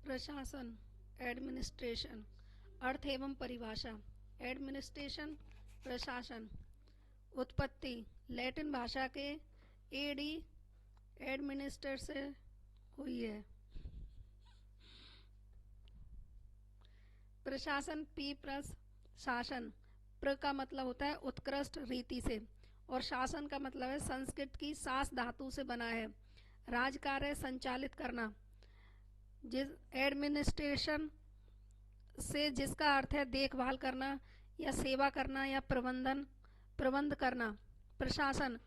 प्रशासन, एडमिनिस्ट्रेशन। अर्थ एवं परिभाषा। एडमिनिस्ट्रेशन, प्रशासन। उत्पत्ति लैटिन भाषा के एडी एडमिनिस्टर से हुई है। प्रशासन पी प्लस शासन। प्र का मतलब होता है उत्कृष्ट रीति से और शासन का मतलब है संस्कृत की सास धातु से बना है। राज कार्य संचालित करना। जिस एडमिनिस्ट्रेशन से जिसका अर्थ है देखभाल करना या सेवा करना या प्रबंध करना। प्रशासन,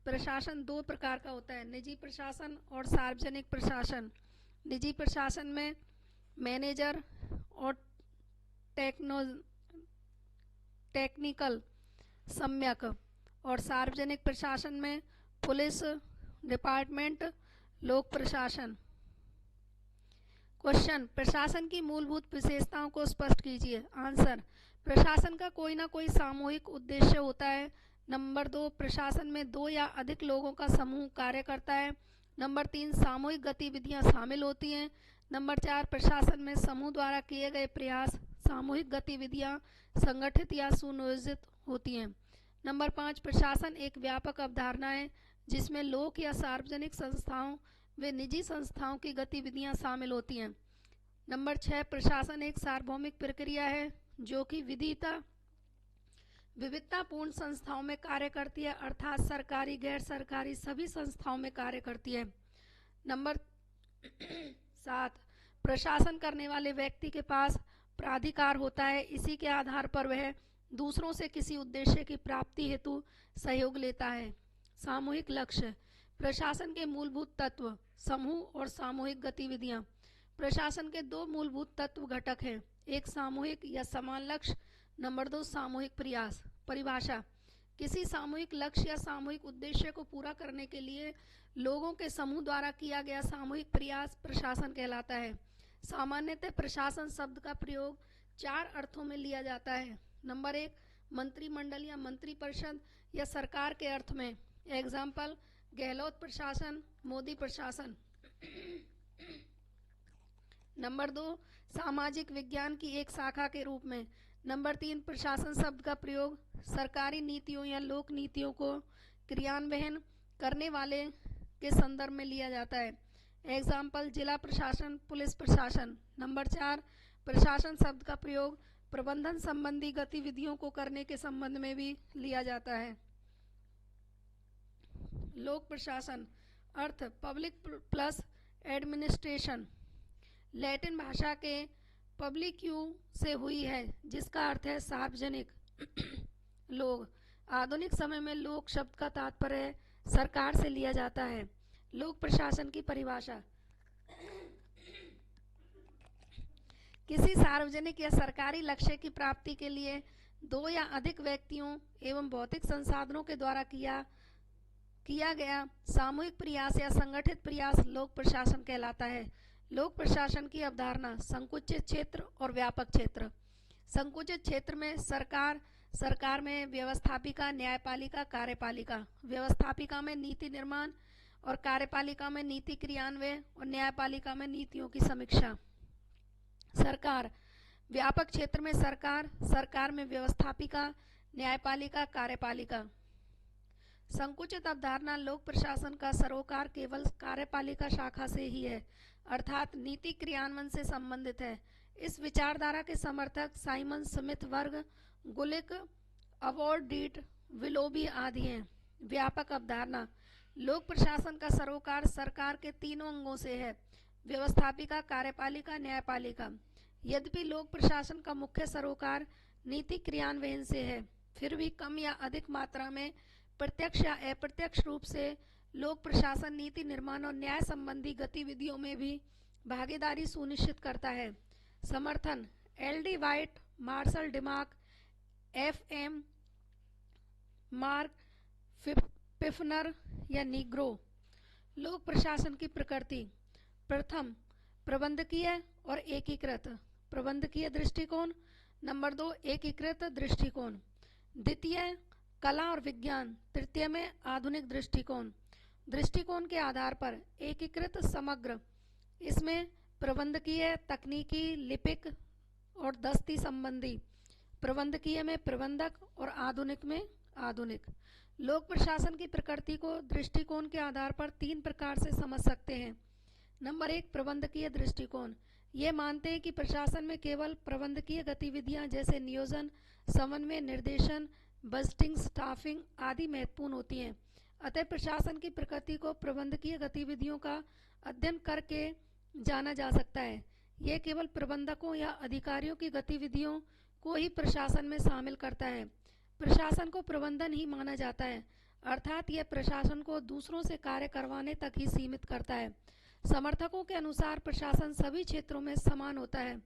प्रशासन दो प्रकार का होता है, निजी प्रशासन और सार्वजनिक प्रशासन। निजी प्रशासन में मैनेजर और टेक्निकल सम्यक, और सार्वजनिक प्रशासन में पुलिस डिपार्टमेंट, लोक प्रशासन। क्वेश्चन, प्रशासन की मूलभूत विशेषताओं को स्पष्ट कीजिए। आंसर, प्रशासन का कोई ना कोई सामूहिक उद्देश्य होता है। नंबर 2, प्रशासन में दो या अधिक लोगों का समूह कार्य करता है। नंबर 3, सामूहिक गतिविधियां शामिल होती हैं। नंबर 4, प्रशासन में समूह द्वारा किए गए प्रयास, सामूहिक गतिविधियां संगठित या सुनियोजित होती हैं। नंबर 5, प्रशासन एक व्यापक अवधारणा है जिसमें लोक या सार्वजनिक संस्थाओं व निजी संस्थाओं की गतिविधियां शामिल होती हैं। नंबर 6, प्रशासन एक सार्वभौमिक प्रक्रिया है जो कि विविधतापूर्ण संस्थाओं में कार्य करती है, अर्थात सरकारी, गैर सरकारी सभी संस्थाओं में कार्य करती है। नंबर 7, प्रशासन करने वाले व्यक्ति के पास प्राधिकार होता है। इसी के आधार पर वह दूसरों से किसी उद्देश्य की प्राप्ति हेतु सहयोग लेता है। सामूहिक लक्ष्य, प्रशासन के मूलभूत तत्व, समूह और सामूहिक गतिविधियां। प्रशासन के दो मूलभूत तत्व घटक हैं, एक सामूहिक या समान लक्ष्य, नंबर 2 सामूहिक प्रयास। परिभाषा, किसी सामूहिक लक्ष्य या सामूहिक उद्देश्य को पूरा करने के लिए लोगों के समूह द्वारा किया गया सामूहिक प्रयास प्रशासन कहलाता है। सामान्यतः प्रशासन शब्द का प्रयोग 4 अर्थों में लिया जाता है। नंबर 1, मंत्रिमंडल या मंत्रिपरिषद या सरकार के अर्थ में। एग्जाम्पल, गहलोत प्रशासन, मोदी प्रशासन। नंबर 2, सामाजिक विज्ञान की एक शाखा के रूप में। नंबर 3, प्रशासन शब्द का प्रयोग सरकारी नीतियों या लोक नीतियों को क्रियान्वयन करने वाले के संदर्भ में लिया जाता है। एग्जाम्पल, जिला प्रशासन, पुलिस प्रशासन। नंबर 4, प्रशासन शब्द का प्रयोग प्रबंधन संबंधी गतिविधियों को करने के संबंध में भी लिया जाता है। लोक प्रशासन अर्थ पब्लिक प्लस एडमिनिस्ट्रेशन। लैटिन भाषा के पब्लिक्यू से हुई है जिसका अर्थ है सार्वजनिक, लोग। आधुनिक समय में लोक शब्द का तात्पर्य सरकार से लिया जाता है। लोक प्रशासन की परिभाषा, किसी सार्वजनिक या सरकारी लक्ष्य की प्राप्ति के लिए दो या अधिक व्यक्तियों एवं भौतिक संसाधनों के द्वारा किया गया सामूहिक प्रयास या संगठित प्रयास लोक प्रशासन कहलाता है। लोक प्रशासन की अवधारणा, संकुचित क्षेत्र और व्यापक क्षेत्र। संकुचित क्षेत्र में सरकार में व्यवस्थापिका, न्यायपालिका, कार्यपालिका। व्यवस्थापिका में नीति निर्माण और कार्यपालिका में नीति क्रियान्वयन और न्यायपालिका में नीतियों की समीक्षा। सरकार, व्यापक क्षेत्र में सरकार में व्यवस्थापिका, न्यायपालिका, कार्यपालिका। संकुचित अवधारणा, लोक प्रशासन का सरोकार केवल कार्यपालिका शाखा से ही है, अर्थात नीति क्रियान्वयन से संबंधित है। इस विचारधारा के समर्थक साइमन स्मिथ वर्ग, गुलिक, अवॉर्ड डीट, विलोबी आदि हैं। व्यापक अवधारणा, लोक प्रशासन का सरोकार सरकार के तीनों अंगों से है, व्यवस्थापिका, कार्यपालिका, न्यायपालिका। यद्यपि लोक प्रशासन का मुख्य सरोकार नीति क्रियान्वयन से है, फिर भी कम या अधिक मात्रा में प्रत्यक्ष या अप्रत्यक्ष रूप से लोक प्रशासन नीति निर्माण और न्याय संबंधी गतिविधियों में भी भागीदारी सुनिश्चित करता है। समर्थन, L D. White, Marshall Dimock, F M. Marx Pfiffner या नीग्रो। लोक प्रशासन की प्रकृति, प्रथम प्रबंधकीय और एकीकृत, प्रबंधकीय दृष्टिकोण। नंबर 2, एकीकृत दृष्टिकोण। द्वितीय, कला और विज्ञान। तृतीय में आधुनिक दृष्टिकोण। दृष्टिकोण के आधार पर एकीकृत समग्र, इसमें प्रबंधकीय, तकनीकी, लिपिक और दस्ती संबंधी। प्रबंधकीय में प्रबंधक और आधुनिक में आधुनिक। लोक प्रशासन की प्रकृति को दृष्टिकोण के आधार पर 3 प्रकार से समझ सकते हैं। नंबर 1, प्रबंधकीय दृष्टिकोण। ये मानते हैं कि प्रशासन में केवल प्रबंधकीय गतिविधियां जैसे नियोजन, समन्वय, निर्देशन, बजटिंग, स्टाफिंग आदि महत्वपूर्ण होती हैं। अतः प्रशासन की प्रकृति को प्रबंधकीय गतिविधियों का अध्ययन करके जाना जा सकता है। यह केवल प्रबंधकों या अधिकारियों की गतिविधियों को ही प्रशासन में शामिल करता है। प्रशासन को प्रबंधन ही माना जाता है, अर्थात यह प्रशासन को दूसरों से कार्य करवाने तक ही सीमित करता है। समर्थकों के अनुसार प्रशासन सभी क्षेत्रों में समान होता है,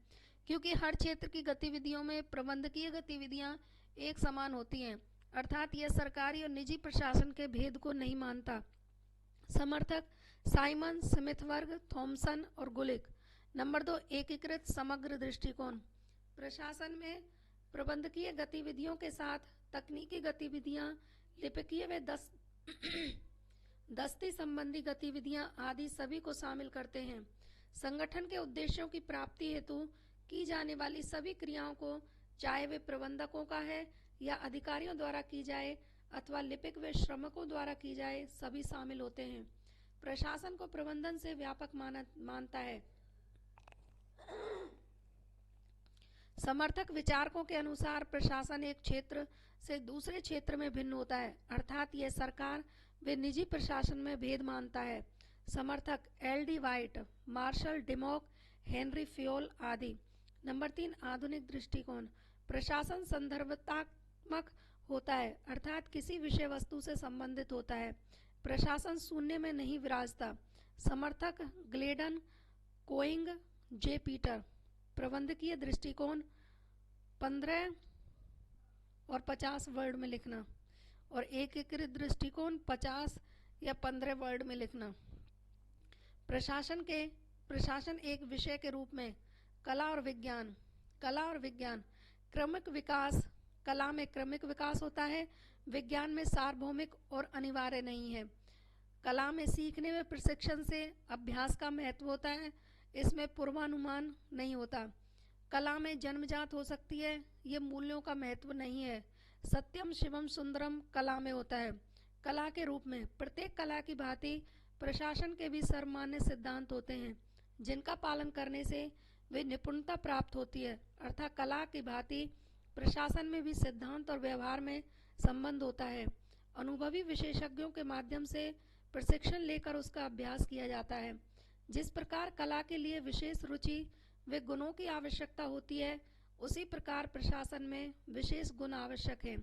क्योंकि हर क्षेत्र की गतिविधियों में प्रबंधकीय गतिविधियां एक समान होती हैं, अर्थात यह सरकारी और निजी प्रशासन के भेद को नहीं मानता। समर्थक साइमन, स्मिथवर्ग, थॉमसन और गुलिक। नंबर 2, एकीकृत समग्र दृष्टिकोण। प्रशासन में प्रबंधकीय गतिविधियों के साथ तकनीकी गतिविधियां, लिपिकीय व दस्ती संबंधी गतिविधियां आदि सभी को शामिल करते हैं। संगठन के उद्देश्यों की प्राप्ति हेतु की जाने वाली सभी क्रियाओं को, चाहे वे प्रबंधकों का है या अधिकारियों द्वारा की जाए अथवा लिपिक व श्रमिकों द्वारा की जाए, सभी शामिल होते हैं। प्रशासन को प्रबंधन से व्यापक मानता है। समर्थक विचारकों के अनुसार प्रशासन एक क्षेत्र से दूसरे क्षेत्र में भिन्न होता है, अर्थात यह सरकार व निजी प्रशासन में भेद मानता है। समर्थक L D. White, Marshall Dimock, Henry Fayol आदि। नंबर 3, आधुनिक दृष्टिकोण। प्रशासन संदर्भात्मक होता है, अर्थात किसी विषय वस्तु से संबंधित होता है। प्रशासन शून्य में नहीं विराजता। समर्थक ग्लेडन, कोइंग, जे. पीटर। प्रबंधकीय दृष्टिकोण 15 और 50 वर्ड में लिखना, और एकीकृत दृष्टिकोण 50 या 15 वर्ड में लिखना। प्रशासन एक विषय के रूप में कला और विज्ञान क्रमिक विकास। कला में क्रमिक विकास होता है, विज्ञान में सार्वभौमिक और अनिवार्य नहीं है। कला में सीखने में प्रशिक्षण से अभ्यास का महत्व होता है, इसमें पूर्वानुमान नहीं होता। कला में जन्मजात हो सकती है, ये मूल्यों का महत्व नहीं है। सत्यम शिवम सुंदरम कला में होता है। कला के रूप में प्रत्येक कला की भांति प्रशासन के भी सर्वमान्य सिद्धांत होते हैं, जिनका पालन करने से वे निपुणता प्राप्त होती है, अर्थात कला की भांति प्रशासन में भी सिद्धांत और व्यवहार में संबंध होता है। अनुभवी विशेषज्ञों के माध्यम से प्रशिक्षण लेकर उसका अभ्यास किया जाता है। जिस प्रकार कला के लिए विशेष रुचि व गुणों की आवश्यकता होती है, उसी प्रकार प्रशासन में विशेष गुण आवश्यक हैं।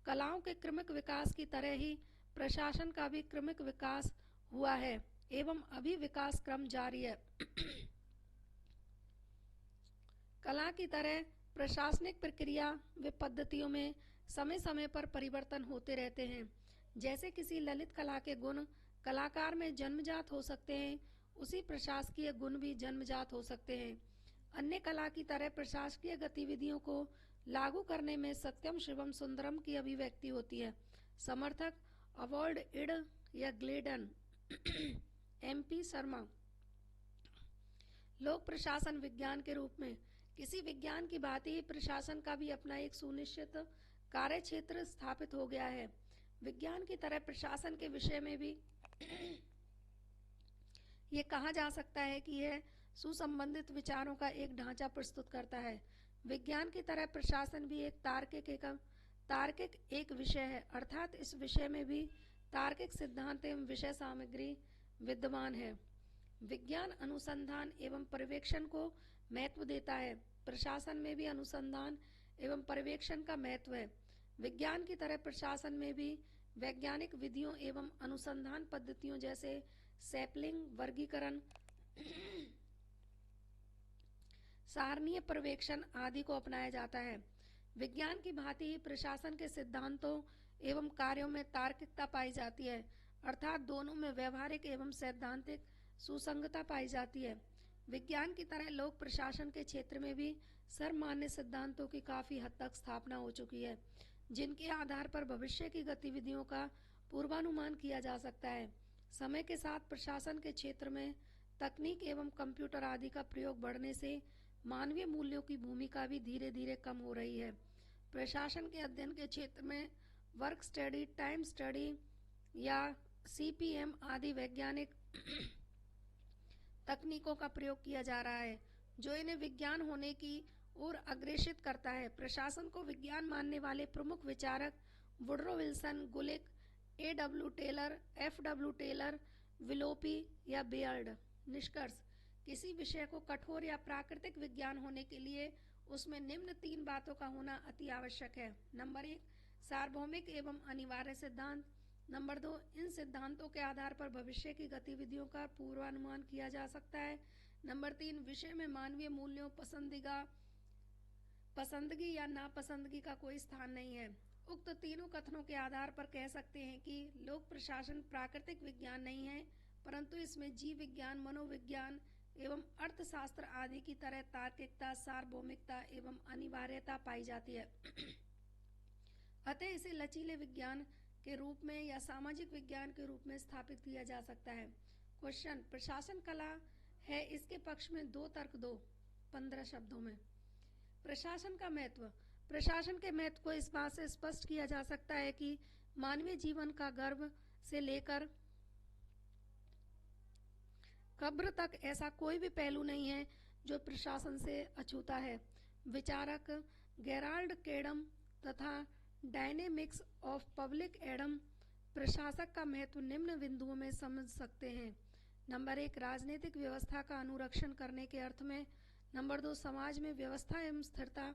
कलाओं के क्रमिक विकास की तरह ही प्रशासन का भी क्रमिक विकास हुआ है एवं अभी विकास क्रम जारी है। कला की तरह प्रशासनिक प्रक्रिया व पद्धतियों में समय समय पर परिवर्तन होते रहते हैं। जैसे किसी ललित कला के गुण कलाकार में जन्मजात हो सकते हैं, उसी प्रशासकीय गुण भी जन्मजात हो सकते हैं। अन्य कला की तरह प्रशासकीय गतिविधियों को लागू करने में सत्यम शिवम सुंदरम की अभिव्यक्ति होती है। समर्थक अवॉर्ड इड या ग्लेडन एम.पी. शर्मा। लोक प्रशासन विज्ञान के रूप में किसी विज्ञान की भांति ही प्रशासन का भी अपना एक सुनिश्चित कार्य क्षेत्र स्थापित हो गया है। विज्ञान की तरह प्रशासन के विषय में भी ये कहा जा सकता है कि यह सुसंबंधित विचारों का एक ढांचा प्रस्तुत करता है। विज्ञान की तरह प्रशासन भी एक तार्किक एक विषय है, अर्थात इस विषय में भी तार्किक सिद्धांत एवं विषय सामग्री विद्यमान है। विज्ञान अनुसंधान एवं पर्यवेक्षण को महत्व देता है। प्रशासन में भी अनुसंधान एवं पर्यवेक्षण का महत्व है। विज्ञान की तरह प्रशासन में भी वैज्ञानिक विधियों एवं अनुसंधान पद्धतियों जैसे सैंपलिंग, वर्गीकरण, सारणीय पर्यवेक्षण आदि को अपनाया जाता है। विज्ञान की भांति ही प्रशासन के सिद्धांतों एवं कार्यों में तार्किकता पाई जाती है, अर्थात दोनों में व्यवहारिक एवं सैद्धांतिक सुसंगतता पाई जाती है। विज्ञान की तरह लोक प्रशासन के क्षेत्र में भी सर्वमान्य सिद्धांतों की काफी हद तक स्थापना हो चुकी है, जिनके आधार पर भविष्य की गतिविधियों का पूर्वानुमान किया जा सकता है। समय के साथ प्रशासन के क्षेत्र में तकनीक एवं कंप्यूटर आदि का प्रयोग बढ़ने से मानवीय मूल्यों की भूमिका भी धीरे धीरे कम हो रही है। प्रशासन के अध्ययन के क्षेत्र में वर्क स्टडी, टाइम स्टडी या CPM आदि वैज्ञानिक तकनीकों का प्रयोग किया जा रहा है, जो इन्हें विज्ञान होने की ओर अग्रेसित करता है। प्रशासन को विज्ञान मानने वाले प्रमुख विचारक Woodrow Wilson, Gulick, A.W. Taylor, F.W. Taylor, Willoughby या बेयर्ड। निष्कर्ष: किसी विषय को कठोर या प्राकृतिक विज्ञान होने के लिए उसमें निम्न 3 बातों का होना अति आवश्यक है। नंबर 1, सार्वभौमिक एवं अनिवार्य सिद्धांत। नंबर 2, इन सिद्धांतों के आधार पर भविष्य की गतिविधियों का पूर्वानुमान किया जा सकता है। नंबर 3, विषय में मानवीय मूल्यों, पसंदगी या नापसंदगी का कोई स्थान नहीं है। उक्त तीनों कथनों के आधार पर कह सकते हैं कि लोक प्रशासन प्राकृतिक विज्ञान नहीं है, परंतु इसमें जीव विज्ञान, मनोविज्ञान एवं अर्थशास्त्र आदि की तरह तार्किकता, सार्वभौमिकता एवं अनिवार्यता पाई जाती है। अतः इसे लचीले विज्ञान के रूप में या सामाजिक विज्ञान के रूप में स्थापित किया जा सकता है। क्वेश्चन: प्रशासन कला है, इसके पक्ष में 2 तर्क दो। 15 शब्दों में। प्रशासन का महत्व। प्रशासन के महत्व को इस बात से स्पष्ट किया जा सकता है कि मानवीय जीवन का गर्भ से लेकर कब्र तक ऐसा कोई भी पहलू नहीं है जो प्रशासन से अछूता है। विचारक गेराल्ड केडम तथा डायनेमिक्स ऑफ पब्लिक एडम प्रशासक का महत्व निम्न बिंदुओं में समझ सकते हैं। नंबर 1, राजनीतिक व्यवस्था का अनुरक्षण करने के अर्थ में। नंबर 2, समाज में व्यवस्था एवं स्थिरता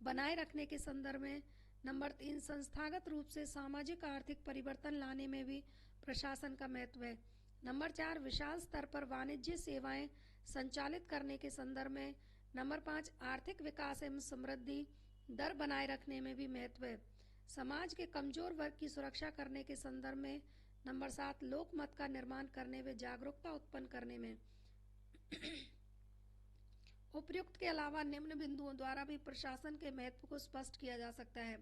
बनाए रखने के संदर्भ में। नंबर 3, संस्थागत रूप से सामाजिक आर्थिक परिवर्तन लाने में भी प्रशासन का महत्व है। नंबर 4, विशाल स्तर पर वाणिज्य सेवाएं संचालित करने के संदर्भ में। नंबर 5, आर्थिक विकास एवं समृद्धि दर बनाए रखने में भी महत्व है। समाज के कमजोर वर्ग की सुरक्षा करने के संदर्भ में। नंबर 7, लोक मत का निर्माण करने व जागरूकता उत्पन्न करने में। उपयुक्त के अलावा निम्न बिंदुओं द्वारा भी प्रशासन के महत्व को स्पष्ट किया जा सकता है।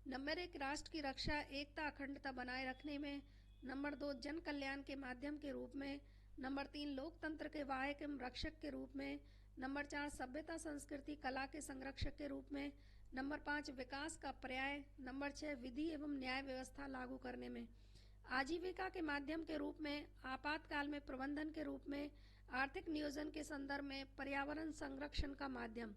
नंबर 1, राष्ट्र की रक्षा, एकता, अखंडता बनाए रखने में। नंबर 2, जन कल्याण के माध्यम के रूप में। नंबर 3, लोकतंत्र के वाहक एवं रक्षक के रूप में। नंबर 4, सभ्यता, संस्कृति, कला के संरक्षक के रूप में। नंबर 5, विकास का पर्याय। नंबर 6, विधि एवं न्याय व्यवस्था लागू करने में। आजीविका के माध्यम के रूप में, आपातकाल में प्रबंधन के रूप में, आर्थिक नियोजन के संदर्भ में, पर्यावरण संरक्षण का माध्यम।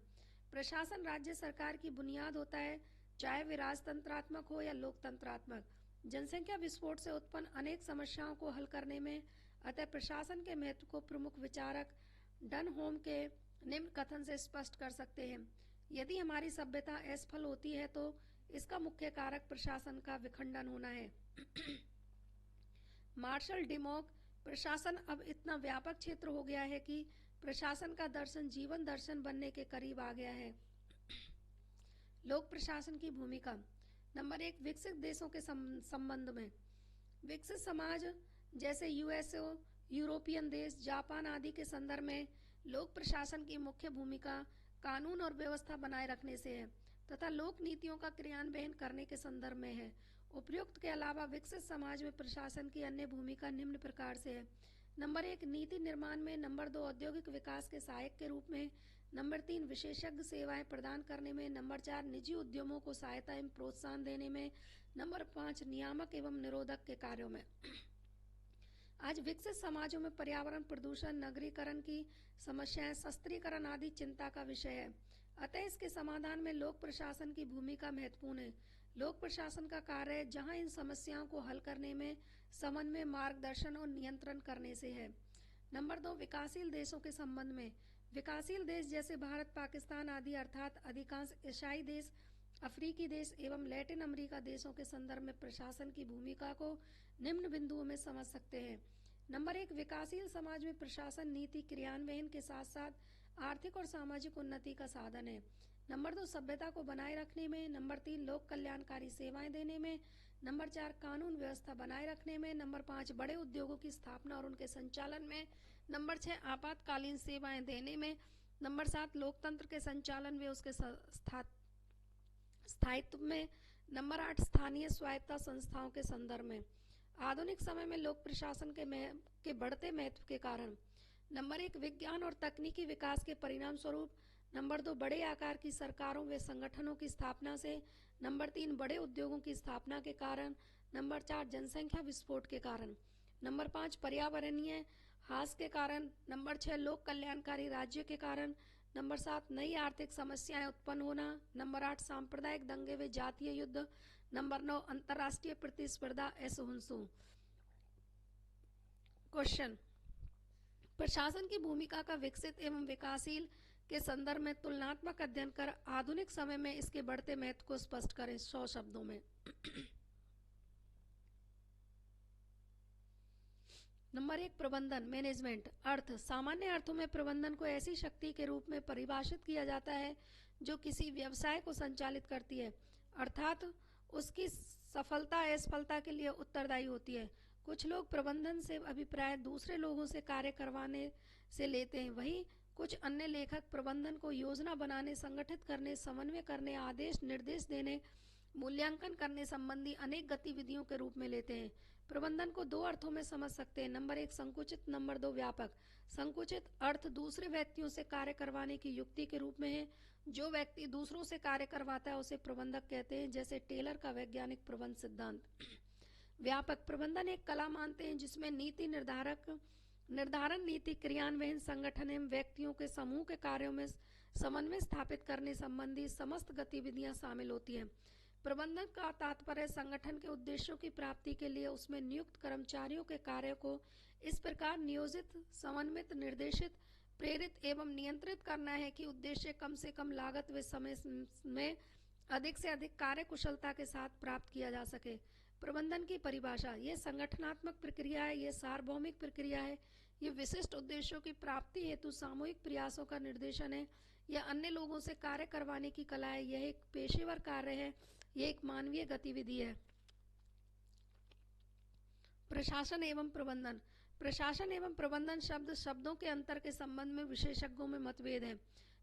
प्रशासन राज्य सरकार की बुनियाद होता है, चाहे वे राजतंत्रात्मक हो या लोकतंत्रात्मक। जनसंख्या विस्फोट से उत्पन्न अनेक समस्याओं को हल करने में अतः प्रशासन के महत्व को प्रमुख विचारक डनहोम के निम्न कथन से स्पष्ट कर सकते हैं। यदि हमारी सभ्यता असफल होती है तो इसका मुख्य कारक प्रशासन का विखंडन होना है। मार्शल डिमॉक, प्रशासन अब इतना व्यापक क्षेत्र हो गया है कि प्रशासन का दर्शन जीवन दर्शन बनने के करीब आ गया है। लोक प्रशासन की भूमिका। नंबर 1, विकसित देशों के संबंध में। विकसित समाज जैसे यूएसए, यूरोपियन देश, जापान आदि के संदर्भ में लोक प्रशासन की मुख्य भूमिका कानून और व्यवस्था बनाए रखने से है तथा लोक नीतियों का क्रियान्वयन करने के संदर्भ में है। उपयुक्त के अलावा विकसित समाज में प्रशासन की अन्य भूमिका निम्न प्रकार से है। नंबर 1, नीति निर्माण में। नंबर 2, औद्योगिक विकास के सहायक के रूप में। नंबर 3, विशेषज्ञ सेवाएं प्रदान करने में। नंबर 4, निजी उद्यमों को सहायता एवं प्रोत्साहन देने में। नंबर 5, नियामक एवं निरोधक के कार्यों में। आज विकसित समाजों में पर्यावरण प्रदूषण, नगरीकरण की समस्याएं, शस्त्रीकरण आदि चिंता का विषय है। अतः इसके समाधान में लोक प्रशासन की भूमिका महत्वपूर्ण है। लोक प्रशासन का कार्य है जहां इन समस्याओं को हल करने में समन्वय, मार्गदर्शन और नियंत्रण करने से है। नंबर 2, विकासशील देशों के संबंध में। विकासशील देश जैसे भारत, पाकिस्तान आदि अर्थात अधिकांश एशियाई देश, अफ्रीकी देश एवं लैटिन अमेरिका देशों के संदर्भ में प्रशासन की भूमिका को निम्न बिंदुओं में समझ सकते हैं। नंबर 1, विकासशील समाज में प्रशासन नीति क्रियान्वयन के साथ साथ आर्थिक और सामाजिक उन्नति का साधन है। नंबर 2, सभ्यता को बनाए रखने में। नंबर 3, लोक कल्याणकारी सेवाएं देने में। नंबर 4, कानून व्यवस्था बनाए रखने में। नंबर 5, बड़े उद्योगों की स्थापना और उनके संचालन में। नंबर 6, आपातकालीन सेवाएं देने में। नंबर 7, लोकतंत्र के संचालन व उसके स्थायित्व में। नंबर 8, स्थानीय स्वायत्ता संस्थाओं के संदर्भ में। आधुनिक समय में लोक प्रशासन के बढ़ते महत्व के कारण नंबर 1, विज्ञान और तकनीकी विकास के परिणाम स्वरूप। नंबर 2, बड़े आकार की सरकारों व संगठनों की स्थापना से। नंबर 3, बड़े उद्योगों की स्थापना के कारण। नंबर 4, जनसंख्या विस्फोट के कारण। नंबर 5, पर्यावरणीय ह्रास के कारण। नंबर 6, लोक कल्याणकारी राज्यों के कारण। नंबर 7, नई आर्थिक समस्याएं उत्पन्न होना। नंबर 8, सांप्रदायिक दंगे व जातीय युद्ध। नंबर 9, अंतर्राष्ट्रीय प्रतिस्पर्धा असहिष्णु। क्वेश्चन, प्रशासन की भूमिका का विकसित एवं विकासशील के संदर्भ में तुलनात्मक अध्ययन कर आधुनिक समय में इसके बढ़ते महत्व को स्पष्ट करें 100 शब्दों में। नंबर 1, प्रबंधन मैनेजमेंट। अर्थ, सामान्य अर्थों में प्रबंधन को ऐसी शक्ति के रूप में परिभाषित किया जाता है जो किसी व्यवसाय को संचालित करती है, अर्थात उसकी सफलता असफलता के लिए उत्तरदायी होती है। कुछ लोग प्रबंधन से अभिप्राय दूसरे लोगों से कार्य करवाने से लेते हैं, वहीं कुछ अन्य लेखक प्रबंधन को योजना बनाने, संगठित करने, समन्वय करने, आदेश निर्देश देने, मूल्यांकन करने संबंधी अनेक गतिविधियों के रूप में लेते हैं। प्रबंधन को दो अर्थों में समझ सकते हैं। नंबर 1, संकुचित। नंबर 2, व्यापक। संकुचित अर्थ दूसरे व्यक्तियों से कार्य करवाने की युक्ति के रूप में है। जो व्यक्ति दूसरों से कार्य करवाता है उसे प्रबंधक कहते हैं, जैसे टेलर का वैज्ञानिक प्रबंध सिद्धांत। व्यापक प्रबंधन एक कला मानते हैं जिसमें नीति निर्धारण, नीति क्रियान्वयन, संगठन एवं व्यक्तियों के समूह के कार्यों में समन्वय स्थापित करने संबंधी समस्त गतिविधियां शामिल होती हैं। प्रबंधन का तात्पर्य संगठन के उद्देश्यों की प्राप्ति के लिए उसमें नियुक्त कर्मचारियों के कार्य को इस प्रकार नियोजित, समन्वित, निर्देशित, प्रेरित एवं नियंत्रित करना है कि उद्देश्य कम से कम लागत व समय में अधिक से अधिक कार्य कुशलता के साथ प्राप्त किया जा सके। प्रबंधन की परिभाषा, ये संगठनात्मक प्रक्रिया है, ये सार्वभौमिक प्रक्रिया है, ये विशिष्ट उद्देश्यों की प्राप्ति हेतु सामूहिक प्रयासों का निर्देशन है, यह अन्य लोगों से कार्य करवाने की कला है, यह एक पेशेवर कार्य है, यह एक मानवीय गतिविधि है। प्रशासन एवं प्रबंधन। प्रशासन एवं प्रबंधन शब्दों के अंतर के संबंध में विशेषज्ञों में मतभेद है।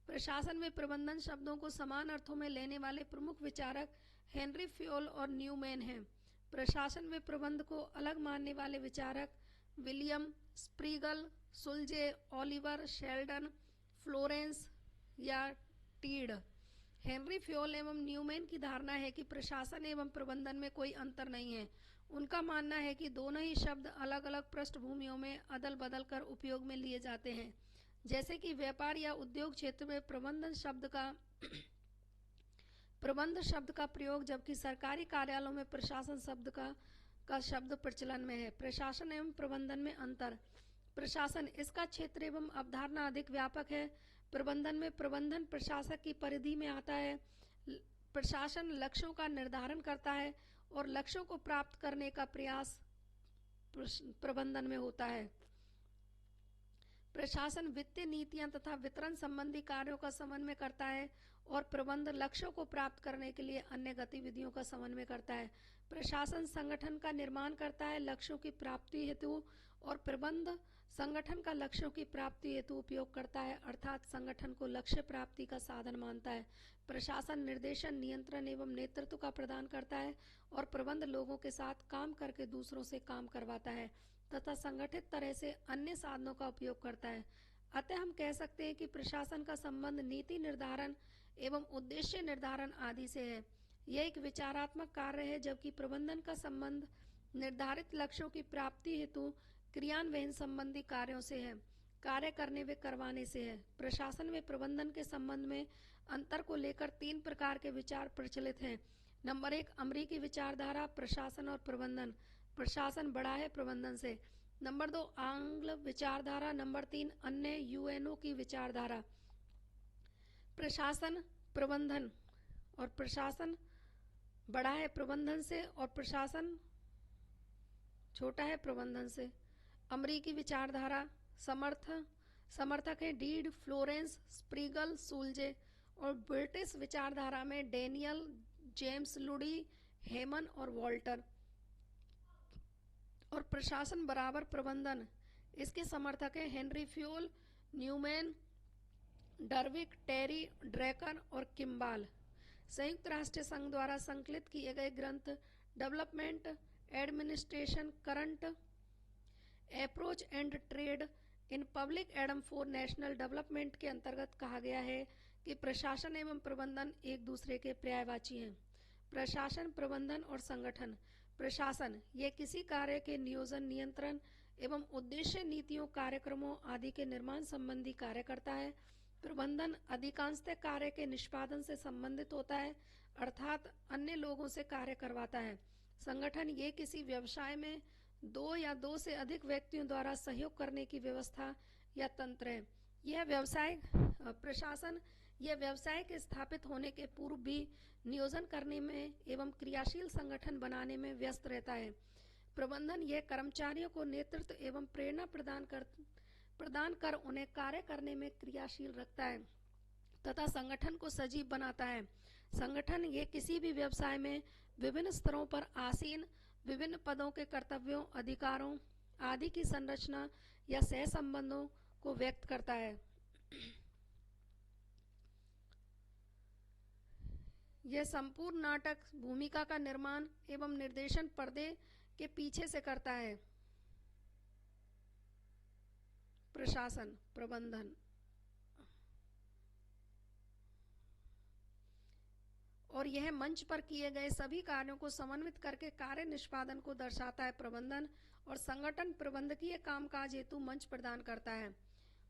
प्रशासन व प्रबंधन शब्दों को समान अर्थों में लेने वाले प्रमुख विचारक हेनरी फ्योल और न्यूमैन हैं। प्रशासन व प्रबंध को अलग मानने वाले विचारक विलियम स्प्रीगल, सुलजे, ओलिवर, शेल्डन, फ्लोरेंस या टीड। हेनरी फ्योल एवं न्यूमैन की धारणा है कि प्रशासन एवं प्रबंधन में कोई अंतर नहीं है। उनका मानना है कि दोनों ही शब्द अलग अलग पृष्ठभूमियों में अदल बदल कर उपयोग में लिए जाते हैं। जैसे कि व्यापार या उद्योग क्षेत्र में प्रबंध शब्द का प्रयोग, जबकि सरकारी कार्यालयों में प्रशासन शब्द का शब्द प्रचलन में है। प्रशासन एवं प्रबंधन में अंतर। प्रशासन, इसका क्षेत्र एवं अवधारणा अधिक व्यापक है। प्रबंधन में प्रबंधन प्रशासक की परिधि में आता है। प्रशासन लक्ष्यों का निर्धारण करता है और लक्ष्यों को प्राप्त करने का प्रयास प्रबंधन में होता है। प्रशासन वित्तीय नीतियां तथा वितरण संबंधी कार्यों का समन्वय करता है और प्रबंध लक्ष्यों को प्राप्त करने के लिए अन्य गतिविधियों का समन्वय करता है। प्रशासन संगठन का निर्माण करता है लक्ष्यों की प्राप्ति हेतु, और प्रबंध संगठन का लक्ष्यों की प्राप्ति हेतु उपयोग करता है, अर्थात संगठन को लक्ष्य प्राप्ति का साधन मानता है। प्रशासन निर्देशन, नियंत्रण एवं नेतृत्व का प्रदान करता है और प्रबंध लोगों के साथ काम करके दूसरों से काम करवाता है तथा संगठित तरह से अन्य साधनों का उपयोग करता है। अतः हम कह सकते हैं कि प्रशासन का संबंध नीति निर्धारण एवं उद्देश्य निर्धारण आदि से है। यह एक विचारात्मक कार्य है, जबकि प्रबंधन का संबंध निर्धारित लक्ष्यों की प्राप्ति हेतु क्रियान्वयन संबंधी कार्यों से है, कार्य करने व करवाने से है। प्रशासन व प्रबंधन के संबंध में अंतर को लेकर 3 प्रकार के विचार प्रचलित हैं। नंबर 1, अमेरिकी विचारधारा, प्रशासन और प्रबंधन। प्रशासन बड़ा है प्रबंधन से। नंबर 2, आंग्ल विचारधारा। नंबर 3, अन्य यूएनओ की विचारधारा। प्रशासन, प्रबंधन और प्रशासन बड़ा है प्रबंधन से और प्रशासन छोटा है प्रबंधन से। अमेरिकी विचारधारा समर्थक हैं डीड, फ्लोरेंस, स्प्रीगल, सुलजे, और ब्रिटिश विचारधारा में डेनियल, जेम्स लुडी, हेमन और वॉल्टर। और प्रशासन बराबर प्रबंधन, इसके समर्थक हैं हेनरी फ्योल, न्यूमैन, डर्विक, टेरी, ड्रैकर और किम्बाल। संयुक्त राष्ट्र संघ द्वारा संकलित किए गए ग्रंथ development administration, current approach and trade in public Adam for national development के अंतर्गत कहा गया है कि प्रशासन एवं प्रबंधन एक दूसरे के पर्यायवाची हैं। प्रशासन, प्रबंधन और संगठन। प्रशासन यह किसी कार्य के नियोजन, नियंत्रण एवं उद्देश्य, नीतियों, कार्यक्रमों आदि के निर्माण संबंधी कार्य करता है। प्रबंधन अधिकांशतः कार्य के निष्पादन से संबंधित होता है, अर्थात अन्य लोगों से कार्य करवाता है। संगठन ये किसी व्यवसाय में दो या दो से अधिक व्यक्तियों द्वारा सहयोग करने की व्यवस्था या तंत्र है। यह व्यवसाय प्रशासन यह व्यवसाय के स्थापित होने के पूर्व भी नियोजन करने में एवं क्रियाशील संगठन बनाने में व्यस्त रहता है। प्रबंधन यह कर्मचारियों को नेतृत्व एवं प्रेरणा प्रदान कर उन्हें कार्य करने में क्रियाशील रखता है तथा संगठन को सजीव बनाता है। संगठन ये किसी भी व्यवसाय में विभिन्न स्तरों पर आसीन विभिन्न पदों के कर्तव्यों, अधिकारों आदि की संरचना या सह संबंधों को व्यक्त करता है। यह संपूर्ण नाटक भूमिका का निर्माण एवं निर्देशन पर्दे के पीछे से करता है। प्रशासन, प्रबंधन और यह मंच पर किए गए सभी कार्यों को समन्वित करके कार्य निष्पादन को दर्शाता है। प्रबंधन और संगठन प्रबंधकीय कामकाज हेतु मंच प्रदान करता है।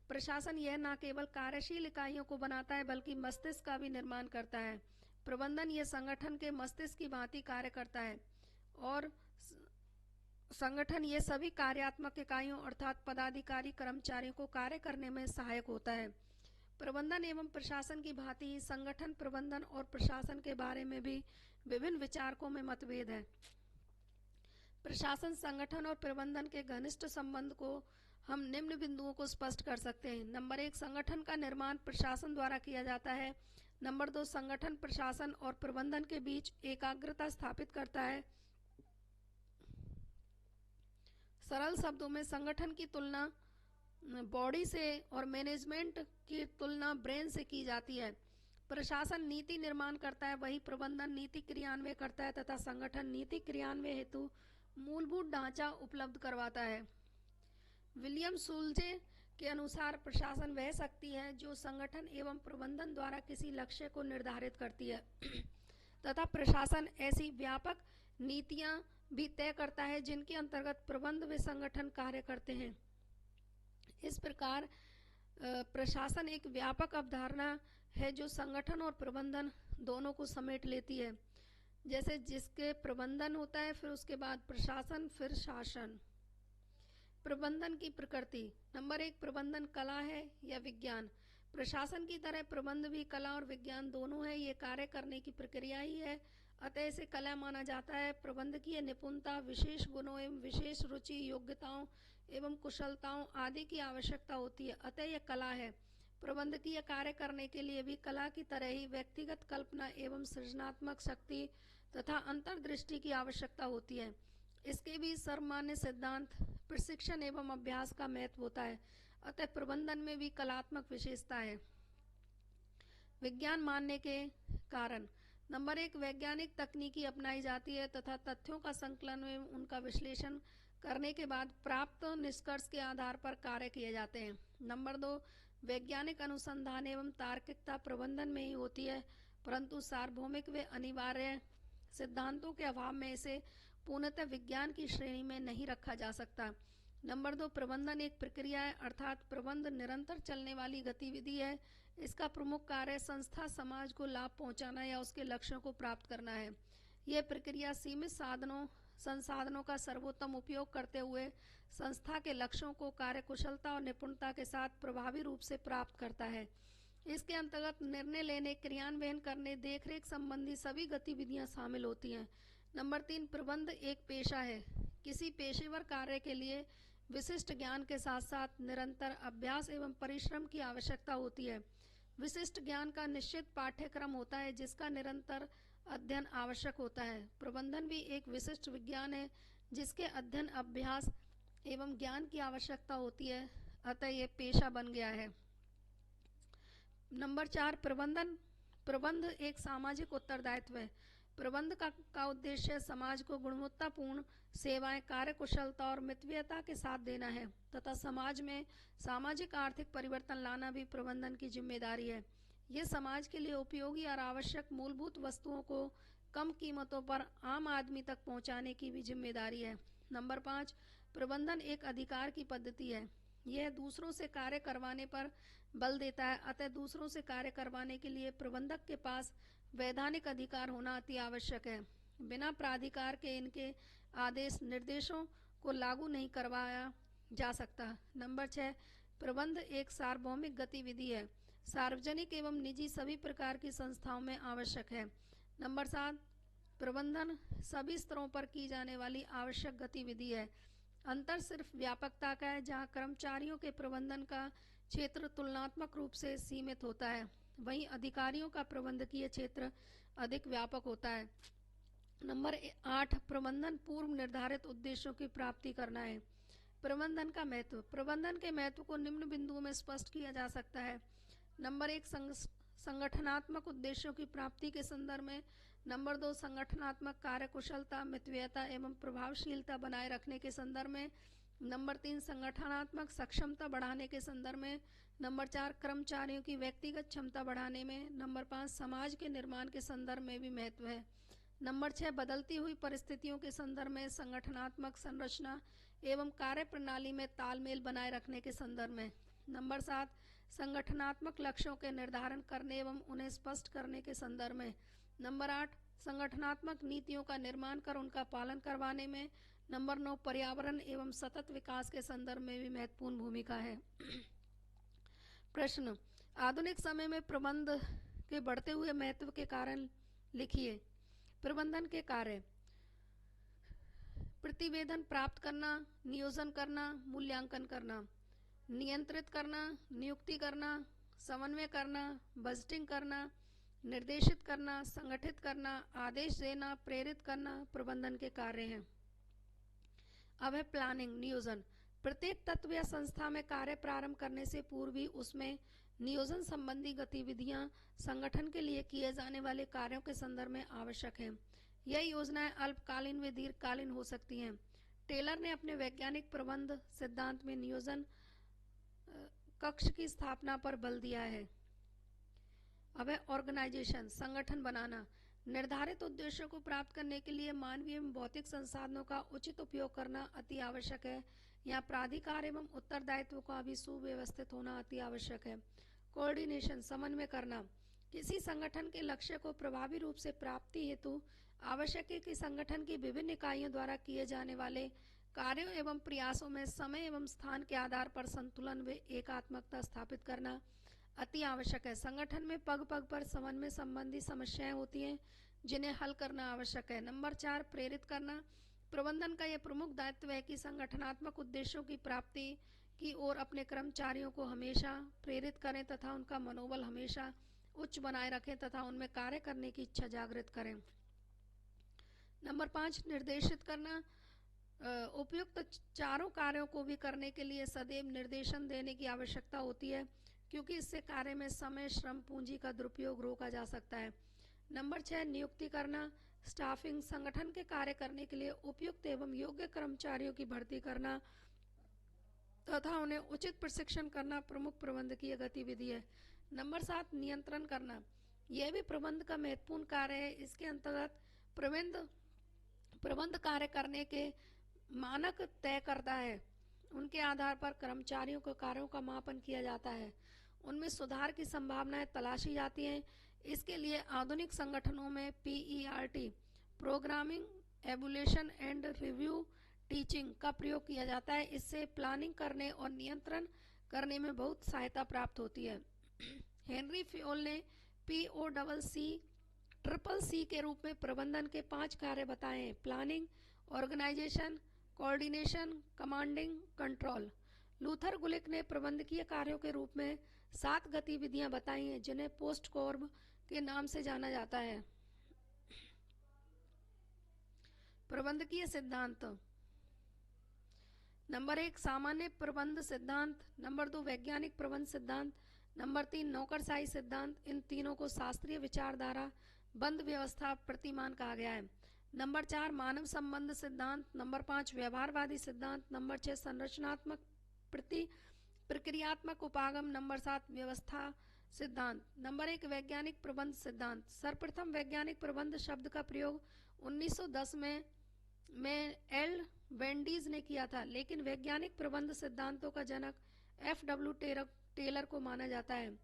प्रशासन यह न केवल कार्यशील इकाइयों को बनाता है बल्कि मस्तिष्क का भी निर्माण करता है। प्रबंधन यह संगठन के मस्तिष्क की भांति कार्य करता है और संगठन ये सभी कार्यात्मक इकाइयों अर्थात पदाधिकारी, कर्मचारियों को कार्य करने में सहायक होता है। प्रबंधन एवं प्रशासन की भांति ही संगठन, प्रबंधन और प्रशासन के बारे में भी विभिन्न विचारकों में मतभेद है। प्रशासन, संगठन और प्रबंधन के घनिष्ठ संबंध को हम निम्न बिंदुओं को स्पष्ट कर सकते हैं। नंबर 1, संगठन का निर्माण प्रशासन द्वारा किया जाता है। नंबर 2, संगठन प्रशासन और प्रबंधन के बीच एकाग्रता स्थापित करता है। सरल शब्दों में संगठन की तुलना बॉडी से और मैनेजमेंट की तुलना ब्रेन से की जाती है। प्रशासन नीति निर्माण करता है, वही प्रबंधन नीति क्रियान्वय करता है तथा संगठन नीति क्रियान्वय हेतु मूलभूत ढांचा उपलब्ध करवाता है। विलियम सुलजे के अनुसार प्रशासन वह शक्ति है जो संगठन एवं प्रबंधन द्वारा किसी लक्ष्य को निर्धारित करती है तथा प्रशासन ऐसी व्यापक नीतियां भी तय करता है जिनके अंतर्गत प्रबंध व संगठन कार्य करते हैं। इस प्रकार प्रशासन एक व्यापक अवधारणा है जो संगठन और प्रबंधन दोनों को समेट लेती है। जैसे जिसके प्रबंधन होता है, फिर उसके बाद प्रशासन, फिर शासन। प्रबंधन की प्रकृति। नंबर 1, प्रबंधन कला है या विज्ञान। प्रशासन की तरह प्रबंध भी कला और विज्ञान दोनों है। ये कार्य करने की प्रक्रिया ही है, अतः इसे कला माना जाता है। प्रबंधकीय निपुणता, विशेष गुणों एवं विशेष रुचि, योग्यताओं एवं कुशलताओं आदि की आवश्यकता होती है, अतः यह कला है। प्रबंधकीय कार्य करने के लिए भी कला की तरह ही व्यक्तिगत कल्पना एवं सृजनात्मक शक्ति तथा अंतर्दृष्टि की आवश्यकता होती है। इसके भी सर्वमान्य सिद्धांत, प्रशिक्षण एवं अभ्यास का महत्व होता है, अतः प्रबंधन में भी कलात्मक विशेषता है। विज्ञान मानने के कारण। नंबर 1, वैज्ञानिक तकनीकी अपनाई जाती है तथा तथ्यों का संकलन एवं उनका विश्लेषण करने के बाद प्राप्त निष्कर्ष के आधार पर कार्य किए जाते हैं। नंबर 2, वैज्ञानिक अनुसंधान एवं तार्किकता प्रबंधन में ही होती है, परंतु सार्वभौमिक व अनिवार्य सिद्धांतों के अभाव में इसे पूर्णतः विज्ञान की श्रेणी में नहीं रखा जा सकता। नंबर 2, प्रबंधन एक प्रक्रिया है, अर्थात प्रबंध निरंतर चलने वाली गतिविधि है। इसका प्रमुख कार्य संस्था समाज को लाभ पहुंचाना या उसके लक्ष्यों को प्राप्त करना है। यह प्रक्रिया सीमित संसाधनों का सर्वोत्तम उपयोग करते हुए संस्था के लक्ष्यों को कार्यकुशलता और निपुणता के साथ प्रभावी रूप से प्राप्त करता है। इसके अंतर्गत निर्णय लेने, क्रियान्वयन करने, देखरेख संबंधी सभी गतिविधियां शामिल होती हैं। नंबर 3, प्रबंध एक पेशा है। किसी पेशेवर कार्य के लिए विशिष्ट ज्ञान के साथ साथ निरंतर अभ्यास एवं परिश्रम की आवश्यकता होती है। विशिष्ट ज्ञान का निश्चित पाठ्यक्रम होता है जिसका निरंतर अध्ययन आवश्यक होता है। प्रबंधन भी एक विशिष्ट विज्ञान है जिसके अध्ययन, अभ्यास एवं ज्ञान की आवश्यकता होती है, अतः यह पेशा बन गया है। नंबर 4, प्रबंध एक सामाजिक उत्तरदायित्व है। प्रबंध का उद्देश्य समाज को गुणवत्तापूर्ण सेवाएं, कार्यकुशलता और मितव्ययता के साथ देना है तथा समाज में सामाजिक आर्थिक परिवर्तन लाना भी प्रबंधन की जिम्मेदारी है। ये समाज के लिए उपयोगी और आवश्यक मूलभूत वस्तुओं को कम कीमतों पर आम आदमी तक पहुंचाने की भी जिम्मेदारी है। नंबर 5, प्रबंधन एक अधिकार की पद्धति है। यह दूसरों से कार्य करवाने पर बल देता है, अतः दूसरों से कार्य करवाने के लिए प्रबंधक के पास वैधानिक अधिकार होना अति आवश्यक है। बिना प्राधिकार के इनके आदेश निर्देशों को लागू नहीं करवाया जा सकता। नंबर 6, प्रबंध एक सार्वभौमिक गतिविधि है, सार्वजनिक एवं निजी सभी प्रकार की संस्थाओं में आवश्यक है। नंबर 7, प्रबंधन सभी स्तरों पर की जाने वाली आवश्यक गतिविधि है। अंतर सिर्फ व्यापकता का है, जहाँ कर्मचारियों के प्रबंधन का क्षेत्र तुलनात्मक रूप से सीमित होता है, वहीं अधिकारियों का प्रबंधकीय क्षेत्र अधिक व्यापक होता है। नंबर 8, प्रबंधन पूर्व निर्धारित उद्देश्यों की प्राप्ति करना है। प्रबंधन का महत्व। प्रबंधन के महत्व को निम्न बिंदुओं में स्पष्ट किया जा सकता है। नंबर 1, संगठनात्मक उद्देश्यों की प्राप्ति के संदर्भ में। नंबर 2, संगठनात्मक कार्यकुशलता, मितव्ययता एवं प्रभावशीलता बनाए रखने के संदर्भ में। नंबर 3, संगठनात्मक सक्षमता बढ़ाने के संदर्भ में। नंबर 4, कर्मचारियों की व्यक्तिगत क्षमता बढ़ाने में। नंबर 5, समाज के निर्माण के संदर्भ में भी महत्व है। नंबर 6, बदलती हुई परिस्थितियों के संदर्भ में संगठनात्मक संरचना एवं कार्य प्रणाली में तालमेल बनाए रखने के संदर्भ में। नंबर 7, संगठनात्मक लक्ष्यों के निर्धारण करने एवं उन्हें स्पष्ट करने के संदर्भ में। नंबर 8, संगठनात्मक नीतियों का निर्माण कर उनका पालन करवाने में। नंबर 9, पर्यावरण एवं सतत विकास के संदर्भ में भी महत्वपूर्ण भूमिका है। प्रश्न, आधुनिक समय में प्रबंध के बढ़ते हुए महत्व के कारण लिखिए। प्रबंधन के कार्य: प्रतिवेदन प्राप्त करना, नियोजन करना, मूल्यांकन करना, नियंत्रित करना, नियुक्ति करना, समन्वय करना, बजटिंग करना, निर्देशित करना, संगठित करना, आदेश देना, प्रेरित करना प्रबंधन के कार्य हैं। अब है प्लानिंग, नियोजन। प्रत्येक तत्व या संस्था में कार्य प्रारंभ करने से पूर्व ही उसमें नियोजन संबंधी गतिविधियां संगठन के लिए किए जाने वाले कार्यों के संदर्भ में आवश्यक है। यह योजनाएं अल्पकालीन व दीर्घकालीन हो सकती हैं। टेलर ने अपने वैज्ञानिक प्रबंध सिद्धांत में नियोजन कक्ष की स्थापना पर बल दिया है। अब है ऑर्गेनाइजेशन, संगठन बनाना। निर्धारित उद्देश्यों को प्राप्त करने के लिए मानवीय एवं भौतिक संसाधनों का उचित उपयोग करना अति आवश्यक है। यहाँ प्राधिकार एवं उत्तरदायित्व का भी सुव्यवस्थित होना अति आवश्यक है। कोऑर्डिनेशन, समन्वय करना। किसी संगठन के लक्ष्य को प्रभावी रूप से प्राप्ति हेतु आवश्यक है कि संगठन की विभिन्न इकाइयों द्वारा किए जाने वाले कार्यों एवं प्रयासों में समय एवं स्थान के आधार पर संतुलन व एकात्मकता स्थापित करना अति आवश्यक है। संगठन में पग पग पर समन्वय संबंधी समस्याएं होती हैं, जिन्हें हल करना आवश्यक है। नंबर 4, प्रेरित करना। प्रबंधन का यह प्रमुख दायित्व है कि संगठनात्मक उद्देश्यों की प्राप्ति की ओर अपने कर्मचारियों को हमेशा प्रेरित करें तथा उनका मनोबल हमेशा उच्च बनाए रखें तथा उनमें कार्य करने की इच्छा जागृत करें। नंबर 5, निर्देशित करना। उपयुक्त चारों कार्यों को भी करने के लिए सदैव निर्देशन देने की आवश्यकता होती है, क्योंकि इससे कार्य में समय, श्रम, पूंजी का दुरुपयोग रोका जा सकता है। नंबर 6, नियुक्ति करना। स्टाफिंग, संगठन के कार्य करने के लिए उपयुक्त एवं योग्य कर्मचारियों की भर्ती करना तथा उन्हें उचित प्रशिक्षण करना प्रमुख प्रबंधकीय गतिविधि है। नंबर 7, नियंत्रण करना। यह भी प्रबंध का महत्वपूर्ण कार्य है। इसके अंतर्गत प्रबंध कार्य करने के मानक तय करता है। उनके आधार पर कर्मचारियों के कार्यों का मापन किया जाता है, उनमें सुधार की संभावनाएं तलाशी जाती हैं। इसके लिए आधुनिक संगठनों में PERT, programming, evaluation and review, teaching का प्रयोग किया जाता है। इससे प्लानिंग करने और नियंत्रण करने में बहुत सहायता प्राप्त होती है। हेनरी फ्योल ने POCC के रूप में प्रबंधन के 5 कार्य बताए हैं: planning, organisation, coordination, commanding, control. Luther Gulick ने प्रबंधकीय कार्यों के रूप में 7 गतिविधियां बताई हैं, जिन्हें पोस्ट कॉर्ब के नाम से जाना जाता है। प्रबंधकीय सिद्धांत। नंबर 1, सामान्य प्रबंध सिद्धांत। नंबर 2, वैज्ञानिक प्रबंध सिद्धांत। नंबर 3, नौकरशाही सिद्धांत। इन तीनों को शास्त्रीय विचारधारा बंद व्यवस्था प्रतिमान कहा गया है। नंबर 4 मानव संबंध सिद्धांत, नंबर 5 व्यवहारवादी सिद्धांत, नंबर 6 संरचनात्मक प्रक्रियात्मक उपागम, नंबर 7 व्यवस्था सिद्धांत। नंबर 1 वैज्ञानिक प्रबंध सिद्धांत। सर्वप्रथम वैज्ञानिक प्रबंध शब्द का प्रयोग 1910 में एल वेंडीज ने किया था, लेकिन वैज्ञानिक प्रबंध सिद्धांतों का जनक F.W. टेलर को माना जाता है।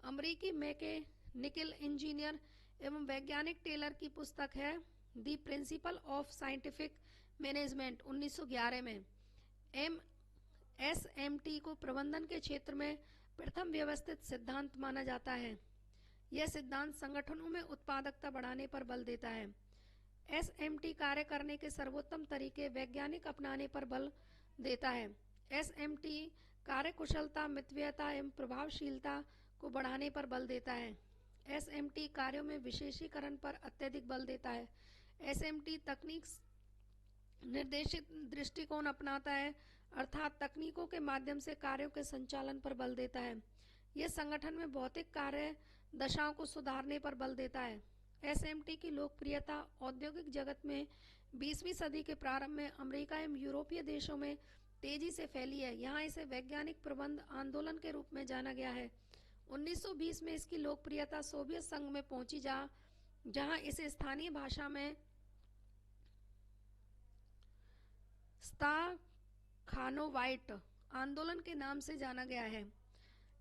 अमेरिकी मैकेनिकल इंजीनियर एवं वैज्ञानिक टेलर की पुस्तक है the principle of scientific management 1911 में। SMT को प्रबंधन के क्षेत्र में प्रथम व्यवस्थित सिद्धांत माना जाता है। यह सिद्धांत संगठनों में उत्पादकता बढ़ाने पर बल देता है। SMT कार्य करने के सर्वोत्तम तरीके वैज्ञानिक अपनाने पर बल देता है। SMT कार्यकुशलता, मितव्ययता एवं प्रभावशीलता को बढ़ाने पर बल देता है। SMT कार्यों में विशेषीकरण पर अत्यधिक बल देता है। SMT तकनीक निर्देशित दृष्टिकोण अपनाता है, अर्थात तकनीकों के माध्यम से कार्यों के संचालन पर बल देता है। यह संगठन में भौतिक कार्य दशाओं को सुधारने पर बल देता है। SMT की लोकप्रियता औद्योगिक जगत में 20वीं सदी के प्रारंभ में अमेरिका एवं यूरोपीय देशों में तेजी से फैली है। यहाँ इसे वैज्ञानिक प्रबंध आंदोलन के रूप में जाना गया है। 1920 में इसकी लोकप्रियता सोवियत संघ में पहुंची, जहां इसे स्थानीय भाषा में स्ताखानोवाइट आंदोलन के नाम से जाना गया है।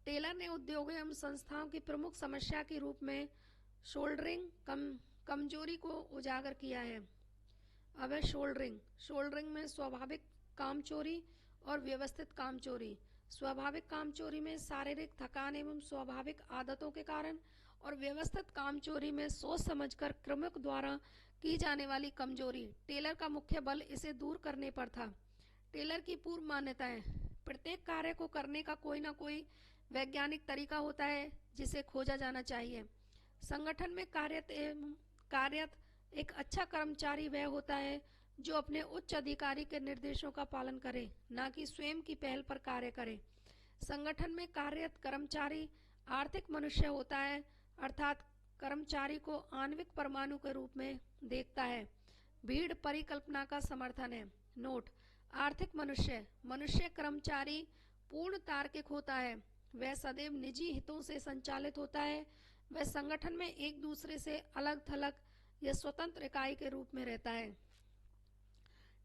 टेलर ने उद्योगों एवं संस्थाओं की प्रमुख समस्या के रूप में शोल्डरिंग कमजोरी को उजागर किया है। अब है शोल्डरिंग में स्वाभाविक कामचोरी और व्यवस्थित कामचोरी। स्वाभाविक कामचोरी में शारीरिक थकान एवं स्वाभाविक आदतों के कारण, और व्यवस्थित कामचोरी में सोच समझकर क्रमिक द्वारा की जाने वाली कमजोरी। टेलर का मुख्य बल इसे दूर करने पर था। टेलर की पूर्व मान्यताएं: प्रत्येक कार्य को करने का कोई ना कोई वैज्ञानिक तरीका होता है जिसे खोजा जाना चाहिए। संगठन में कार्यरत एक अच्छा कर्मचारी वह होता है जो अपने उच्च अधिकारी के निर्देशों का पालन करे, न कि स्वयं की पहल पर कार्य करे। संगठन में कार्यरत कर्मचारी आर्थिक मनुष्य होता है, अर्थात कर्मचारी को आणविक परमाणु के रूप में देखता है। भीड़ परिकल्पना का समर्थन है। नोट: आर्थिक मनुष्य कर्मचारी पूर्ण तार्किक होता है। वह सदैव निजी हितों से संचालित होता है। वह संगठन में एक दूसरे से अलग थलग या स्वतंत्र इकाई के रूप में रहता है।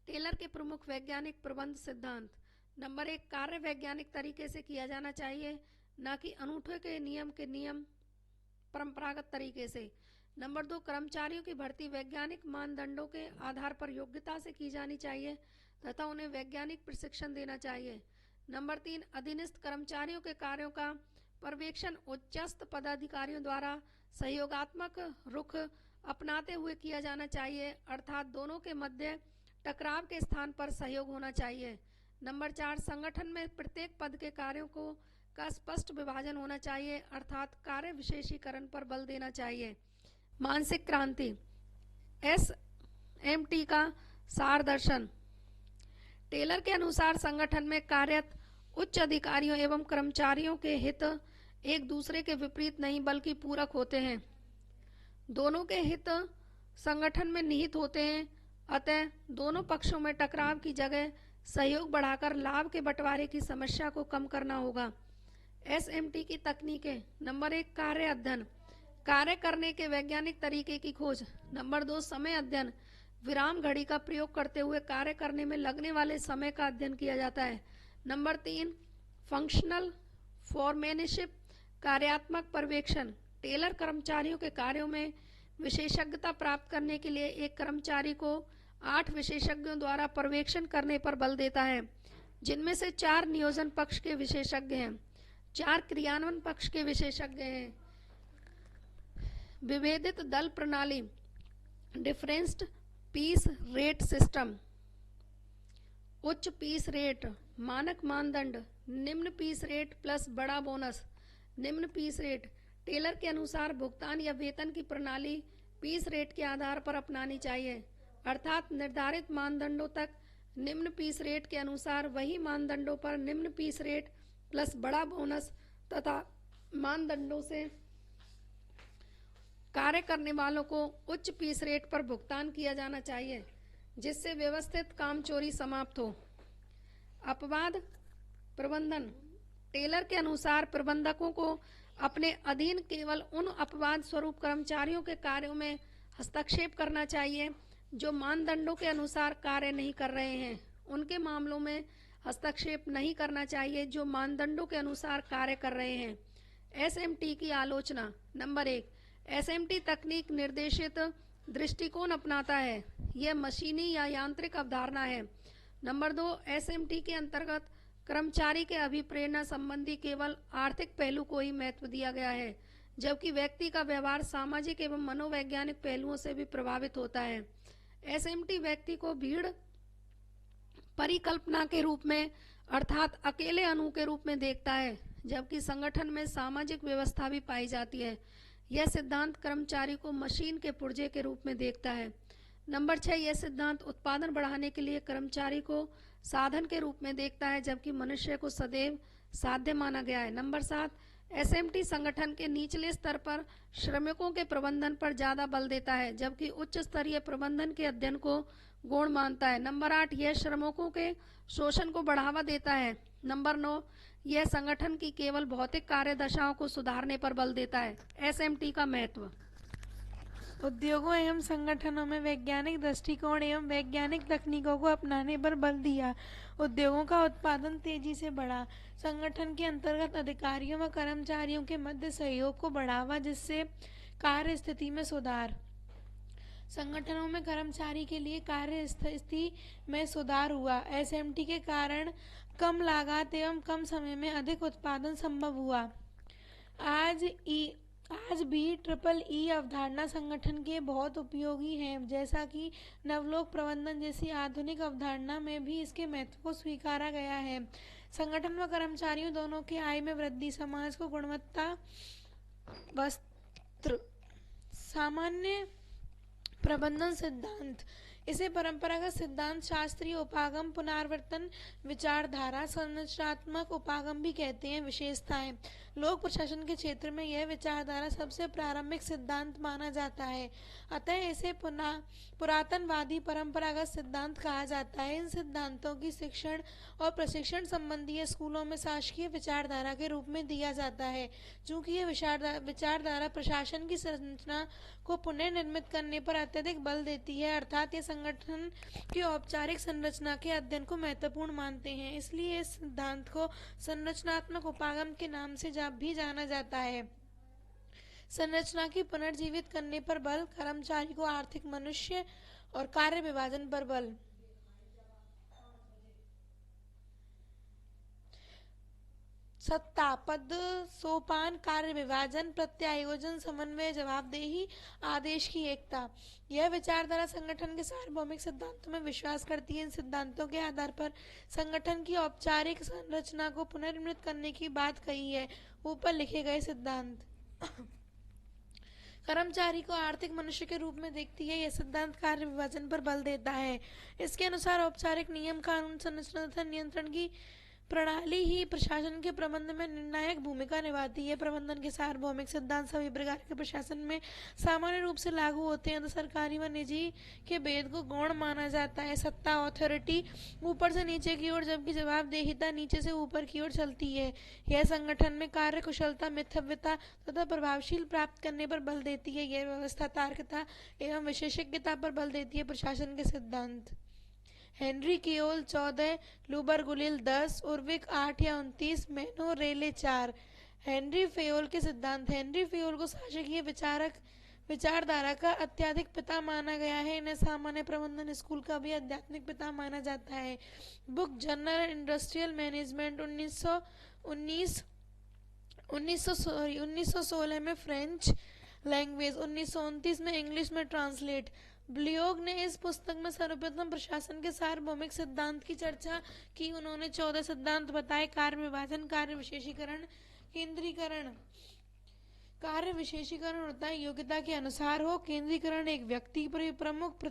टेलर के प्रमुख वैज्ञानिक प्रबंध सिद्धांत: नंबर 1 कार्य वैज्ञानिक तरीके से किया जाना चाहिए, न कि अनूठे के नियम परंपरागत तरीके से। नंबर 2 कर्मचारियों की भर्ती वैज्ञानिक मानदंडों के आधार पर योग्यता से की जानी चाहिए तथा उन्हें वैज्ञानिक प्रशिक्षण देना चाहिए। नंबर 3 अधीनस्थ कर्मचारियों के कार्यों का पर्यवेक्षण उच्चस्थ पदाधिकारियों द्वारा सहयोगात्मक रुख अपनाते हुए किया जाना चाहिए, अर्थात दोनों के मध्य टकराव के स्थान पर सहयोग होना चाहिए। नंबर 4 संगठन में प्रत्येक पद के कार्यों का स्पष्ट विभाजन होना चाहिए, अर्थात कार्य विशेषीकरण पर बल देना चाहिए। मानसिक क्रांति: SMT का सार दर्शन। टेलर के अनुसार संगठन में कार्यरत उच्च अधिकारियों एवं कर्मचारियों के हित एक दूसरे के विपरीत नहीं बल्कि पूरक होते हैं। दोनों के हित संगठन में निहित होते हैं, अतः दोनों पक्षों में टकराव की जगह सहयोग बढ़ाकर लाभ के बंटवारे की समस्या को कम करना होगा। SMT की तकनीकें: नंबर 1 कार्य अध्ययन, कार्य करने के वैज्ञानिक तरीके की खोज। नंबर 2 समय अध्ययन, विराम घड़ी का प्रयोग करते हुए कार्य करने में लगने वाले समय का अध्ययन किया जाता है। नंबर 3 फंक्शनल फॉरमैनशिप, कार्यात्मक पर्यवेक्षण। टेलर कर्मचारियों के कार्यों में विशेषज्ञता प्राप्त करने के लिए एक कर्मचारी को 8 विशेषज्ञों द्वारा पर्यवेक्षण करने पर बल देता है, जिनमें से 4 नियोजन पक्ष के विशेषज्ञ हैं, 4 क्रियान्वयन पक्ष के विशेषज्ञ हैं। विभेदित दल प्रणाली, डिफरेंस्ड पीस रेट सिस्टम। उच्च पीस रेट, मानक मानदंड, निम्न पीस रेट प्लस बड़ा बोनस। निम्न पीस रेट: टेलर के अनुसार भुगतान या वेतन की प्रणाली पीस रेट के आधार पर अपनानी चाहिए, अर्थात निर्धारित मानदंडों तक निम्न पीस रेट के अनुसार वही मानदंडों पर निम्न पीस रेट प्लस बड़ा बोनस तथा मानदंडों से कार्य करने वालों को उच्च फीस रेट पर भुगतान किया जाना चाहिए, जिससे व्यवस्थित काम चोरी समाप्त हो। अपवाद प्रबंधन। टेलर के अनुसार प्रबंधकों को अपने अधीन केवल उन अपवाद स्वरूप कर्मचारियों के कार्यों में हस्तक्षेप करना चाहिए जो मानदंडों के अनुसार कार्य नहीं कर रहे हैं। उनके मामलों में हस्तक्षेप नहीं करना चाहिए जो मानदंडों के अनुसार कार्य कर रहे हैं। एसएमटी की आलोचना। नंबर 1, एसएमटी तकनीक निर्देशित दृष्टिकोण अपनाता है। यह मशीनी या यांत्रिक अवधारणा है। नंबर 2, एसएमटी के अंतर्गत कर्मचारी के अभिप्रेरणा संबंधी केवल आर्थिक पहलू को ही महत्व दिया गया है, जबकि व्यक्ति का व्यवहार सामाजिक एवं मनोवैज्ञानिक पहलुओं से भी प्रभावित होता है। एसएमटी व्यक्ति को भीड़ परिकल्पना के रूप में अर्थात अकेले अणु के रूप में देखता है, जबकि संगठन में सामाजिक व्यवस्था भी पाई जाती है। यह सिद्धांत कर्मचारी को मशीन के पुर्जे के रूप में देखता है। नंबर 6, यह सिद्धांत उत्पादन बढ़ाने के लिए कर्मचारी को साधन के रूप में देखता है, जबकि मनुष्य को सदैव साध्य माना गया है। नंबर 7, एसएमटी संगठन के निचले स्तर पर श्रमिकों के प्रबंधन पर ज्यादा बल देता है, जबकि उच्च स्तरीय प्रबंधन के अध्ययन को गुण मानता है। नंबर 8, यह श्रमिकों के शोषण को बढ़ावा देता है। नंबर 9, यह संगठन की केवल भौतिक कार्य दशाओं को सुधारने पर बल देता है। एसएमटी का महत्व। उद्योगों एवं संगठनों में वैज्ञानिक दृष्टिकोण एवं वैज्ञानिक तकनीकों को अपनाने पर बल दिया। उद्योगों का उत्पादन तेजी से बढ़ा। संगठन के अंतर्गत अधिकारियों व कर्मचारियों के मध्य सहयोग को बढ़ावा, जिससे कार्य स्थिति में सुधार। संगठनों में कर्मचारी के लिए कार्य स्थिति में सुधार हुआ। एसएमटी के कारण कम लागत एवं कम समय में अधिक उत्पादन संभव हुआ। आज भी ट्रिपल ई अवधारणा संगठन के बहुत उपयोगी है, जैसा कि नवलोक प्रबंधन जैसी आधुनिक अवधारणा में भी इसके महत्व को स्वीकारा गया है। संगठन व कर्मचारियों दोनों के आय में वृद्धि, समाज को गुणवत्ता वस्त्र। सामान्य प्रबंधन सिद्धांत। इसे परंपरागत सिद्धांत, शास्त्रीय उपागम, पुनरावर्तन विचारधारा, संरचनात्मक उपागम भी कहते हैं। विशेषताएं। लोक प्रशासन के क्षेत्र में यह विचारधारा सबसे प्रारंभिक सिद्धांत माना जाता है, अतः इसे पुरातनवादी परंपरागत सिद्धांत कहा जाता है। इन सिद्धांतों की शिक्षण और प्रशिक्षण संबंधी स्कूलों में शासकीय विचारधारा के रूप में दिया जाता है। चूंकि यह विचारधारा प्रशासन की संरचना को पुनर्निर्मित करने पर अत्यधिक बल देती है, अर्थात ये संगठन की औपचारिक संरचना के अध्ययन को महत्वपूर्ण मानते हैं, इसलिए इस सिद्धांत को संरचनात्मक उपागम के नाम से भी जाना जाता है। संरचना की पुनर्जीवित करने पर बल। कर्मचारी को आर्थिक, मनुष्य और कार्य विभाजन पर बल। सत्ता, पद सोपान, कार्य विभाजन, प्रत्यायोजन, समन्वय, जवाबदेही, आदेश की एकता। यह विचारधारा संगठन के सार्वभौमिक सिद्धांतों में विश्वास करती है। इन सिद्धांतों के आधार पर संगठन की औपचारिक संरचना को पुनर्निर्मित करने की बात कही है। ऊपर लिखे गए सिद्धांत। कर्मचारी को आर्थिक मनुष्य के रूप में देखती है। यह सिद्धांत कार्य विभाजन पर बल देता है। इसके अनुसार औपचारिक नियम, कानून, संरचना तथा नियंत्रण की प्रणाली ही प्रशासन के प्रबंधन में निर्णायक भूमिका निभाती है। प्रबंधन के सार्वभौमिक सिद्धांत सभी प्रकार के प्रशासन में सामान्य रूप से लागू होते हैं, तो सरकारी व निजी के भेद को गौण माना जाता है। सत्ता, ऑथोरिटी ऊपर से नीचे की ओर, जबकि जवाबदेहिता नीचे से ऊपर की ओर चलती है। यह संगठन में कार्य कुशलता, मितव्यता तथा प्रभावशील प्राप्त करने पर बल देती है। यह व्यवस्था तार्किकता एवं विशेषज्ञता पर बल देती है। प्रशासन के सिद्धांत। हेनरी केओल 14, लूबर गुलिल 10, उर्विक 8 या 29, मैनो रेले 4। हेनरी फेयोल के सिद्धांत। हेनरी फेयोल को शासकीय विचारधारा का अत्यधिक पिता माना गया है। इन्हें सामान्य प्रबंधन स्कूल का भी आध्यात्मिक पिता माना जाता है। बुक जनरल इंडस्ट्रियल मैनेजमेंट 1916 में फ्रेंच लैंग्वेज, 1929 में इंग्लिश में ट्रांसलेट। ब्लियोग ने इस पुस्तक में सर्वप्रथम प्रशासन के सार्वभौमिक सिद्धांत की चर्चा की। उन्होंने 14 सिद्धांत बताए। कार्य विभाजन, कार्य विशेषीकरण, केंद्रीकरण। कार्य विशेषीकरण होता है योग्यता के अनुसार हो। केंद्रीकरण एक व्यक्ति पर प्रमुख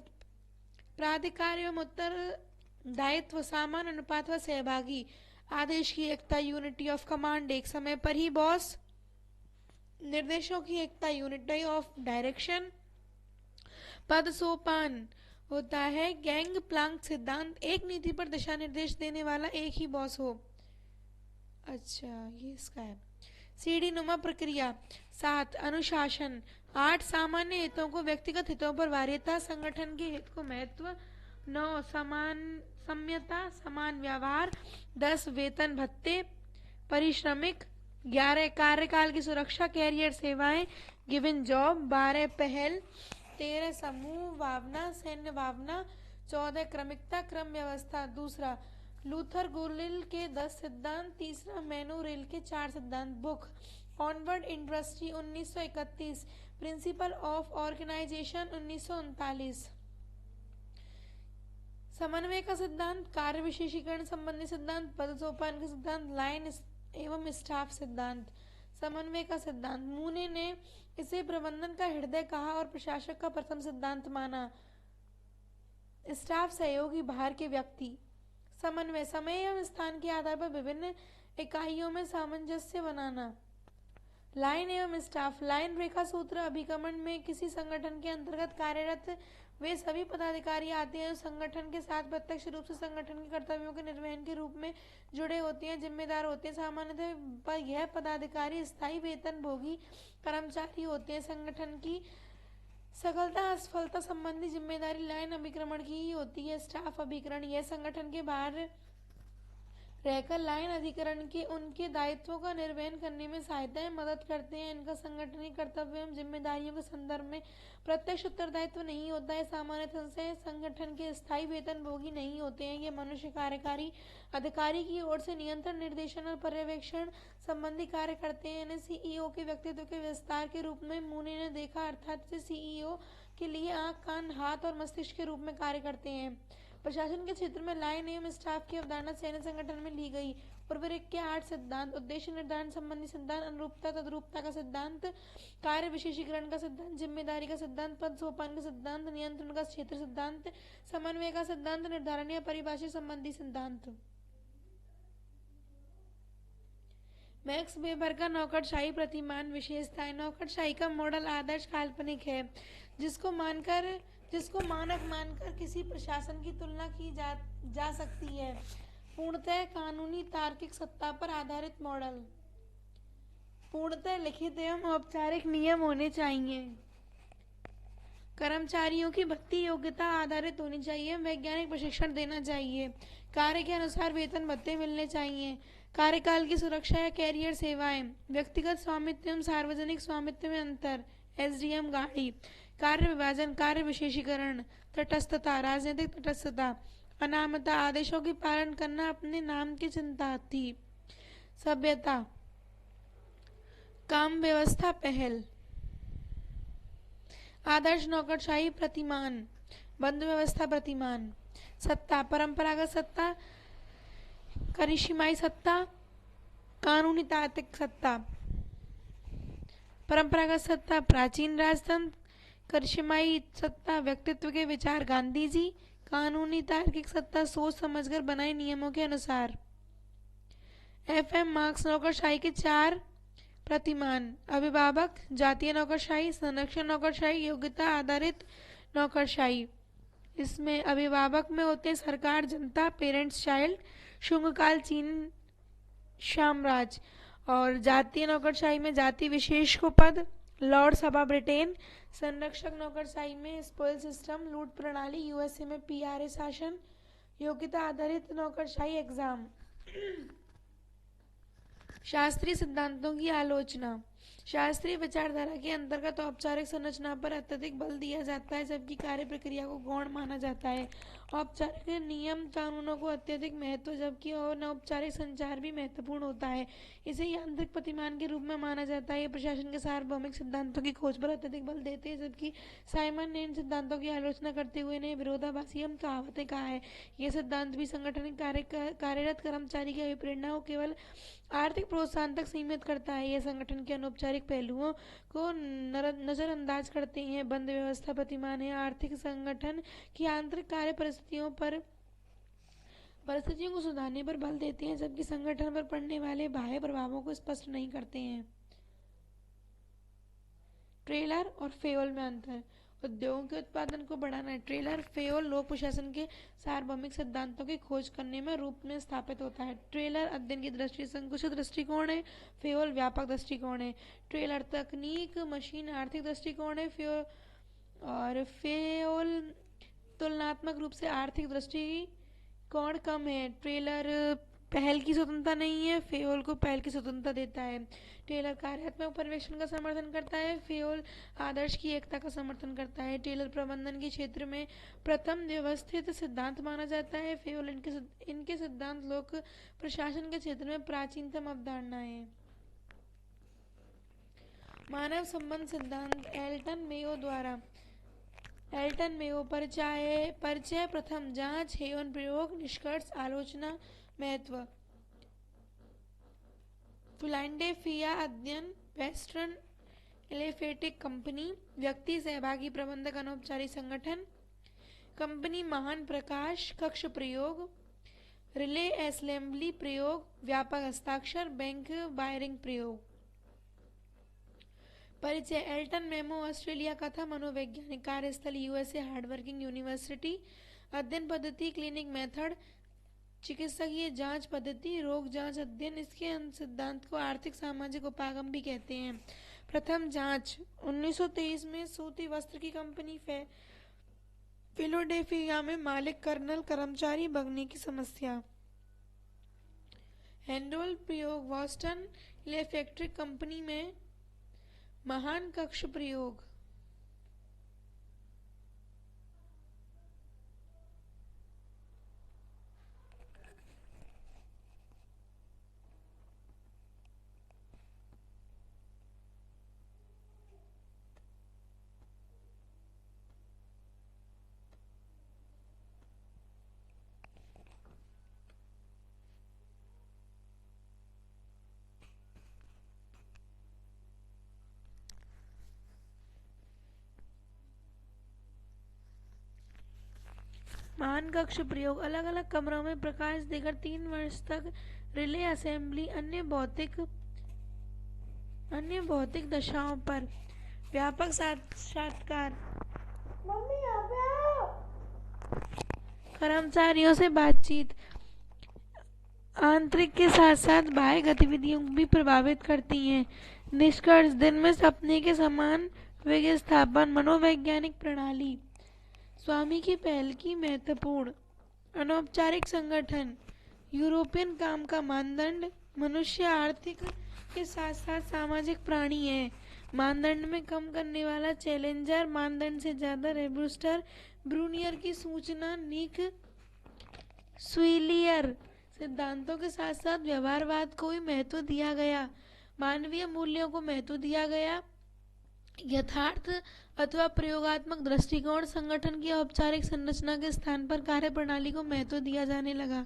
प्राधिकार एवं उत्तरदायित्व, समान अनुपात व सहभागी। आदेश की एकता, यूनिटी ऑफ कमांड, एक समय पर ही बॉस निर्देशों की एकता, यूनिटी ऑफ डायरेक्शन। पद सोपान होता है गैंग प्लांक सिद्धांत, एक नीति पर दिशा निर्देश देने वाला एक ही बॉस हो। अच्छा, ये इसका है। सीढ़ी नुमा प्रक्रिया। 7 अनुशासन। 8 सामान्य हितों को व्यक्तिगत हितों पर वरीयता, संगठन के हित को महत्व। 9 समान सम्यता, समान व्यवहार। 10 वेतन भत्ते, परिश्रमिक। 11 कार्यकाल की सुरक्षा, कैरियर सेवाएं, गिवन जॉब। 12 पहल। 13 समूह भावना, सैन्य भावना। 14 क्रमिकता, क्रम व्यवस्था। दूसरा लूथर गुलिल के 10 सिद्धांत। तीसरा मैनू रेल के 4 सिद्धांत। Book onward industry 1931, principle of organization 1939। समन्वय का सिद्धांत, कार्य विशेषीकरण संबंधी सिद्धांत, पद सोपान का सिद्धांत, लाइन एवं स्टाफ सिद्धांत। समन्वय का सिद्धांत, मूने ने इसे प्रबंधन का हृदय कहा और प्रशासक का प्रथम सिद्धांत माना। स्टाफ सहयोगी बाहर के व्यक्ति। समन्वय, समय एवं स्थान के आधार पर विभिन्न इकाइयों में सामंजस्य बनाना। लाइन एवं स्टाफ, लाइन रेखा सूत्र अभिगमन में किसी संगठन के अंतर्गत कार्यरत वे सभी पदाधिकारी आते हैं जो संगठन के साथ प्रत्यक्ष रूप से संगठन के कर्तव्यों के निर्वहन के रूप में जुड़े होते हैं, जिम्मेदार होते हैं। सामान्यतः पर यह पदाधिकारी स्थायी वेतन भोगी कर्मचारी होते हैं। संगठन की सफलता असफलता संबंधी जिम्मेदारी लाइन अभिक्रमण की ही होती है। स्टाफ अभिकरण, यह संगठन के बाहर रहकर लाइन अधिकरण के उनके दायित्वों का निर्वहन करने में सहायता एवं मदद करते हैं। इनका संगठनिक कर्तव्य एवं जिम्मेदारियों के संदर्भ में प्रत्यक्ष उत्तरदायित्व नहीं होता है। सामान्यतः से संगठन के स्थायी वेतन भोगी नहीं होते हैं। ये मनुष्य कार्यकारी अधिकारी की ओर से नियंत्रण, निर्देशन और पर्यवेक्षण संबंधी कार्य करते हैं। इन्हें सीईओ के व्यक्तित्व के विस्तार के रूप में मूने ने देखा, अर्थात सीईओ के लिए आंख, कान, हाथ और मस्तिष्क के रूप में कार्य करते हैं। प्रशासन के क्षेत्र में लाइन एवं स्टाफ की अवधारणा सैन्य संगठन में ली गई। उर्वरक के 8 सिद्धांत, उद्देश्य निर्धारण संबंधी सिद्धांत, अनुरूपता तद्रूपता का सिद्धांत, कार्य विशेषीकरण का सिद्धांत, जिम्मेदारी का सिद्धांत, पद सोपान का सिद्धांत, नियंत्रण का क्षेत्र सिद्धांत, समन्वय का सिद्धांत, निर्धारण या परिभाषा संबंधी सिद्धांत। मैक्स वेबर का नौकरशाही प्रतिमान विशेषताएं। नौकरशाही का मॉडल आदर्श काल्पनिक है जिसको मानक मानकर किसी प्रशासन की तुलना की जा सकती है। पूर्णतः कानूनी तार्किक सत्ता पर आधारित मॉडल। पूर्णतः लिखित एवं औपचारिक नियम होने चाहिए। कर्मचारियों की भर्ती योग्यता आधारित होनी चाहिए। वैज्ञानिक प्रशिक्षण देना चाहिए। कार्य के अनुसार वेतन भत्ते मिलने चाहिए। कार्यकाल की सुरक्षा या कैरियर सेवाएं। व्यक्तिगत स्वामित्व एवं सार्वजनिक स्वामित्व में अंतर। एसडीएम गाड़ी। कार्य विभाजन, कार्य विशेषीकरण। तटस्थता, राजनीतिक तटस्थता। अनामता, आदेशों की पालन करना अपने नाम की चिंता थी। सभ्यता, काम व्यवस्था पहल। आदर्श नौकरशाही प्रतिमान, बंद व्यवस्था प्रतिमान। सत्ता, परंपरागत सत्ता, करिश्माई सत्ता, कानूनी तार्किक सत्ता। परंपरागत सत्ता प्राचीन राजतंत्र, करिश्माई सत्ता व्यक्तित्व के विचार गांधी जी, कानूनी तार्किक सत्ता सोच समझकर बनाए नियमों के अनुसार। एफएम मार्क्स नौकरशाही के 4 प्रतिमान। अभिभावक, जातीय नौकरशाही, संरक्षण नौकरशाही, योग्यता आधारित नौकरशाही। इसमें अभिभावक में होते हैं सरकार, जनता, पेरेंट्स चाइल्ड, शुंगकाल चीन साम्राज्य। और जातीय नौकरशाही में जाति विशेष को पद, लॉर्ड सभा ब्रिटेन। संरक्षक नौकरशाही में स्पोइल सिस्टम, लूट प्रणाली, यूएसए में पीआरए शासन। योग्यता आधारित नौकरशाही एग्जाम। शास्त्रीय सिद्धांतों की आलोचना। शास्त्रीय विचारधारा के अंतर्गत औपचारिक संरचना पर अत्यधिक बल दिया जाता है जबकि कार्य प्रक्रिया को गौण माना जाता है। औपचारिक नियम कानूनों को अत्यधिक महत्व जबकि अनौपचारिक संचार भी महत्वपूर्ण होता है। इसे यांत्रिक प्रतिमान के रूप में माना जाता है। ये प्रशासन के सार्वभौमिक सिद्धांतों की खोज पर अत्यधिक बल देते हैं जबकि साइमन ने इन सिद्धांतों की आलोचना करते हुए इन्हें विरोधाभासी एवं कहावतें कहा है। ये सिद्धांत भी संगठनिक कार्यरत कर्मचारी की अभिप्रेरणा को केवल आर्थिक प्रोत्साहन तक सीमित करता है। यह संगठन के अनौपचारिक पहलुओं को नजरअंदाज करते हैं। बंद व्यवस्था प्रतिमान है आर्थिक संगठन की आंतरिक कार्य परिस्थितियों को सुधारने पर बल देते हैं जबकि संगठन पर पड़ने वाले बाह्य प्रभावों को स्पष्ट नहीं करते हैं। ट्रेलर और फेयोल में अंतर। उद्योगों के उत्पादन को बढ़ाना है। ट्रेलर फेयोल लोक प्रशासन के सार्वभौमिक सिद्धांतों की खोज करने में रूप में स्थापित होता है। ट्रेलर अध्ययन की दृष्टि संकुचित दृष्टिकोण है, फेयोल व्यापक दृष्टिकोण है। ट्रेलर तकनीक मशीन आर्थिक दृष्टिकोण है, फेयोल तुलनात्मक रूप से आर्थिक दृष्टिकोण कम है। ट्रेलर पहल की स्वतंत्रता नहीं है, फेयोल को पहल की स्वतंत्रता देता है। ट्रेलर कार्यात्मक पर्यवेक्षण का समर्थन करता है, फेयोल आदर्श की एकता का समर्थन करता है। ट्रेलर प्रबंधन के क्षेत्र में प्रथम व्यवस्थित सिद्धांत माना जाता है, फेयोल इनके सिद्धांत लोक प्रशासन के क्षेत्र में प्राचीनतम अवधारणा है। मानव संबंध सिद्धांत एल्टन मेयो परिचय प्रथम जांच एवं प्रयोग निष्कर्ष आलोचना महत्व। फिलाडेल्फिया अध्ययन वेस्टर्न एलिफेटिक कंपनी व्यक्ति सहभागी प्रबंधक अनौपचारिक संगठन कंपनी महान प्रकाश कक्ष प्रयोग रिले असेंबली प्रयोग व्यापक हस्ताक्षर बैंक वायरिंग प्रयोग। परिचय एल्टन मेमो ऑस्ट्रेलिया का था, मनोवैज्ञानिक कार्यस्थल यूएसए हार्डवर्किंग यूनिवर्सिटी। अध्ययन पद्धति क्लिनिक मेथड चिकित्सकीय जांच पद्धति रोग जांच अध्ययन। इसके सिद्धांत को आर्थिक सामाजिक उपागम भी कहते हैं। प्रथम जांच 1923 में सूती वस्त्र की कंपनी फिलाडेल्फिया में मालिक कर्नल कर्मचारी भगने की समस्या। हैंडोल प्रयोग बॉस्टन इलेक्ट्रिक कंपनी में महान कक्ष प्रयोग। महान कक्ष प्रयोग अलग अलग कमरों में प्रकाश देकर 3 वर्ष तक रिले असेंबली अन्य भौतिक दशाओं पर व्यापक साक्षात्कार कर्मचारियों से बातचीत आंतरिक के साथ साथ बाह्य गतिविधियों को भी प्रभावित करती हैं। निष्कर्ष दिन में सपने के समान वेग स्थापन मनोवैज्ञानिक प्रणाली स्वामी की पहल की महत्वपूर्ण अनौपचारिक संगठन यूरोपियन काम का मानदंड मनुष्य आर्थिक के साथ साथ सामाजिक प्राणी है। मानदंड में कम करने वाला चैलेंजर मानदंड से ज्यादा रेब्रूस्टर ब्रूनियर की सूचना निक स्विलियर सिद्धांतों के साथ साथ व्यवहारवाद को भी महत्व दिया गया। मानवीय मूल्यों को महत्व दिया गया। यथार्थ अथवा प्रयोगात्मक दृष्टिकोण संगठन की औपचारिक संरचना के स्थान पर कार्यप्रणाली को महत्व दिया जाने लगा।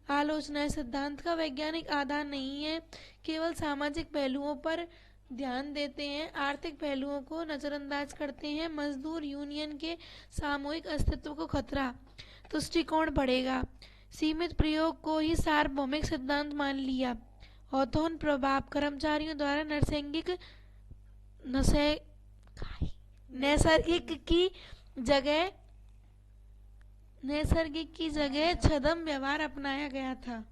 आलोचना सिद्धांत का वैज्ञानिक आधार नहीं है, केवल सामाजिक पहलुओं पर ध्यान देते हैं, आर्थिक पहलुओं को नजरअंदाज करते हैं। मजदूर यूनियन के सामूहिक अस्तित्व को खतरा दृष्टिकोण बढ़ेगा। सीमित प्रयोग को ही सार्वभौमिक सिद्धांत मान लिया। हॉथॉर्न प्रभाव कर्मचारियों द्वारा नैसर्गिक की जगह छद्म व्यवहार अपनाया गया था।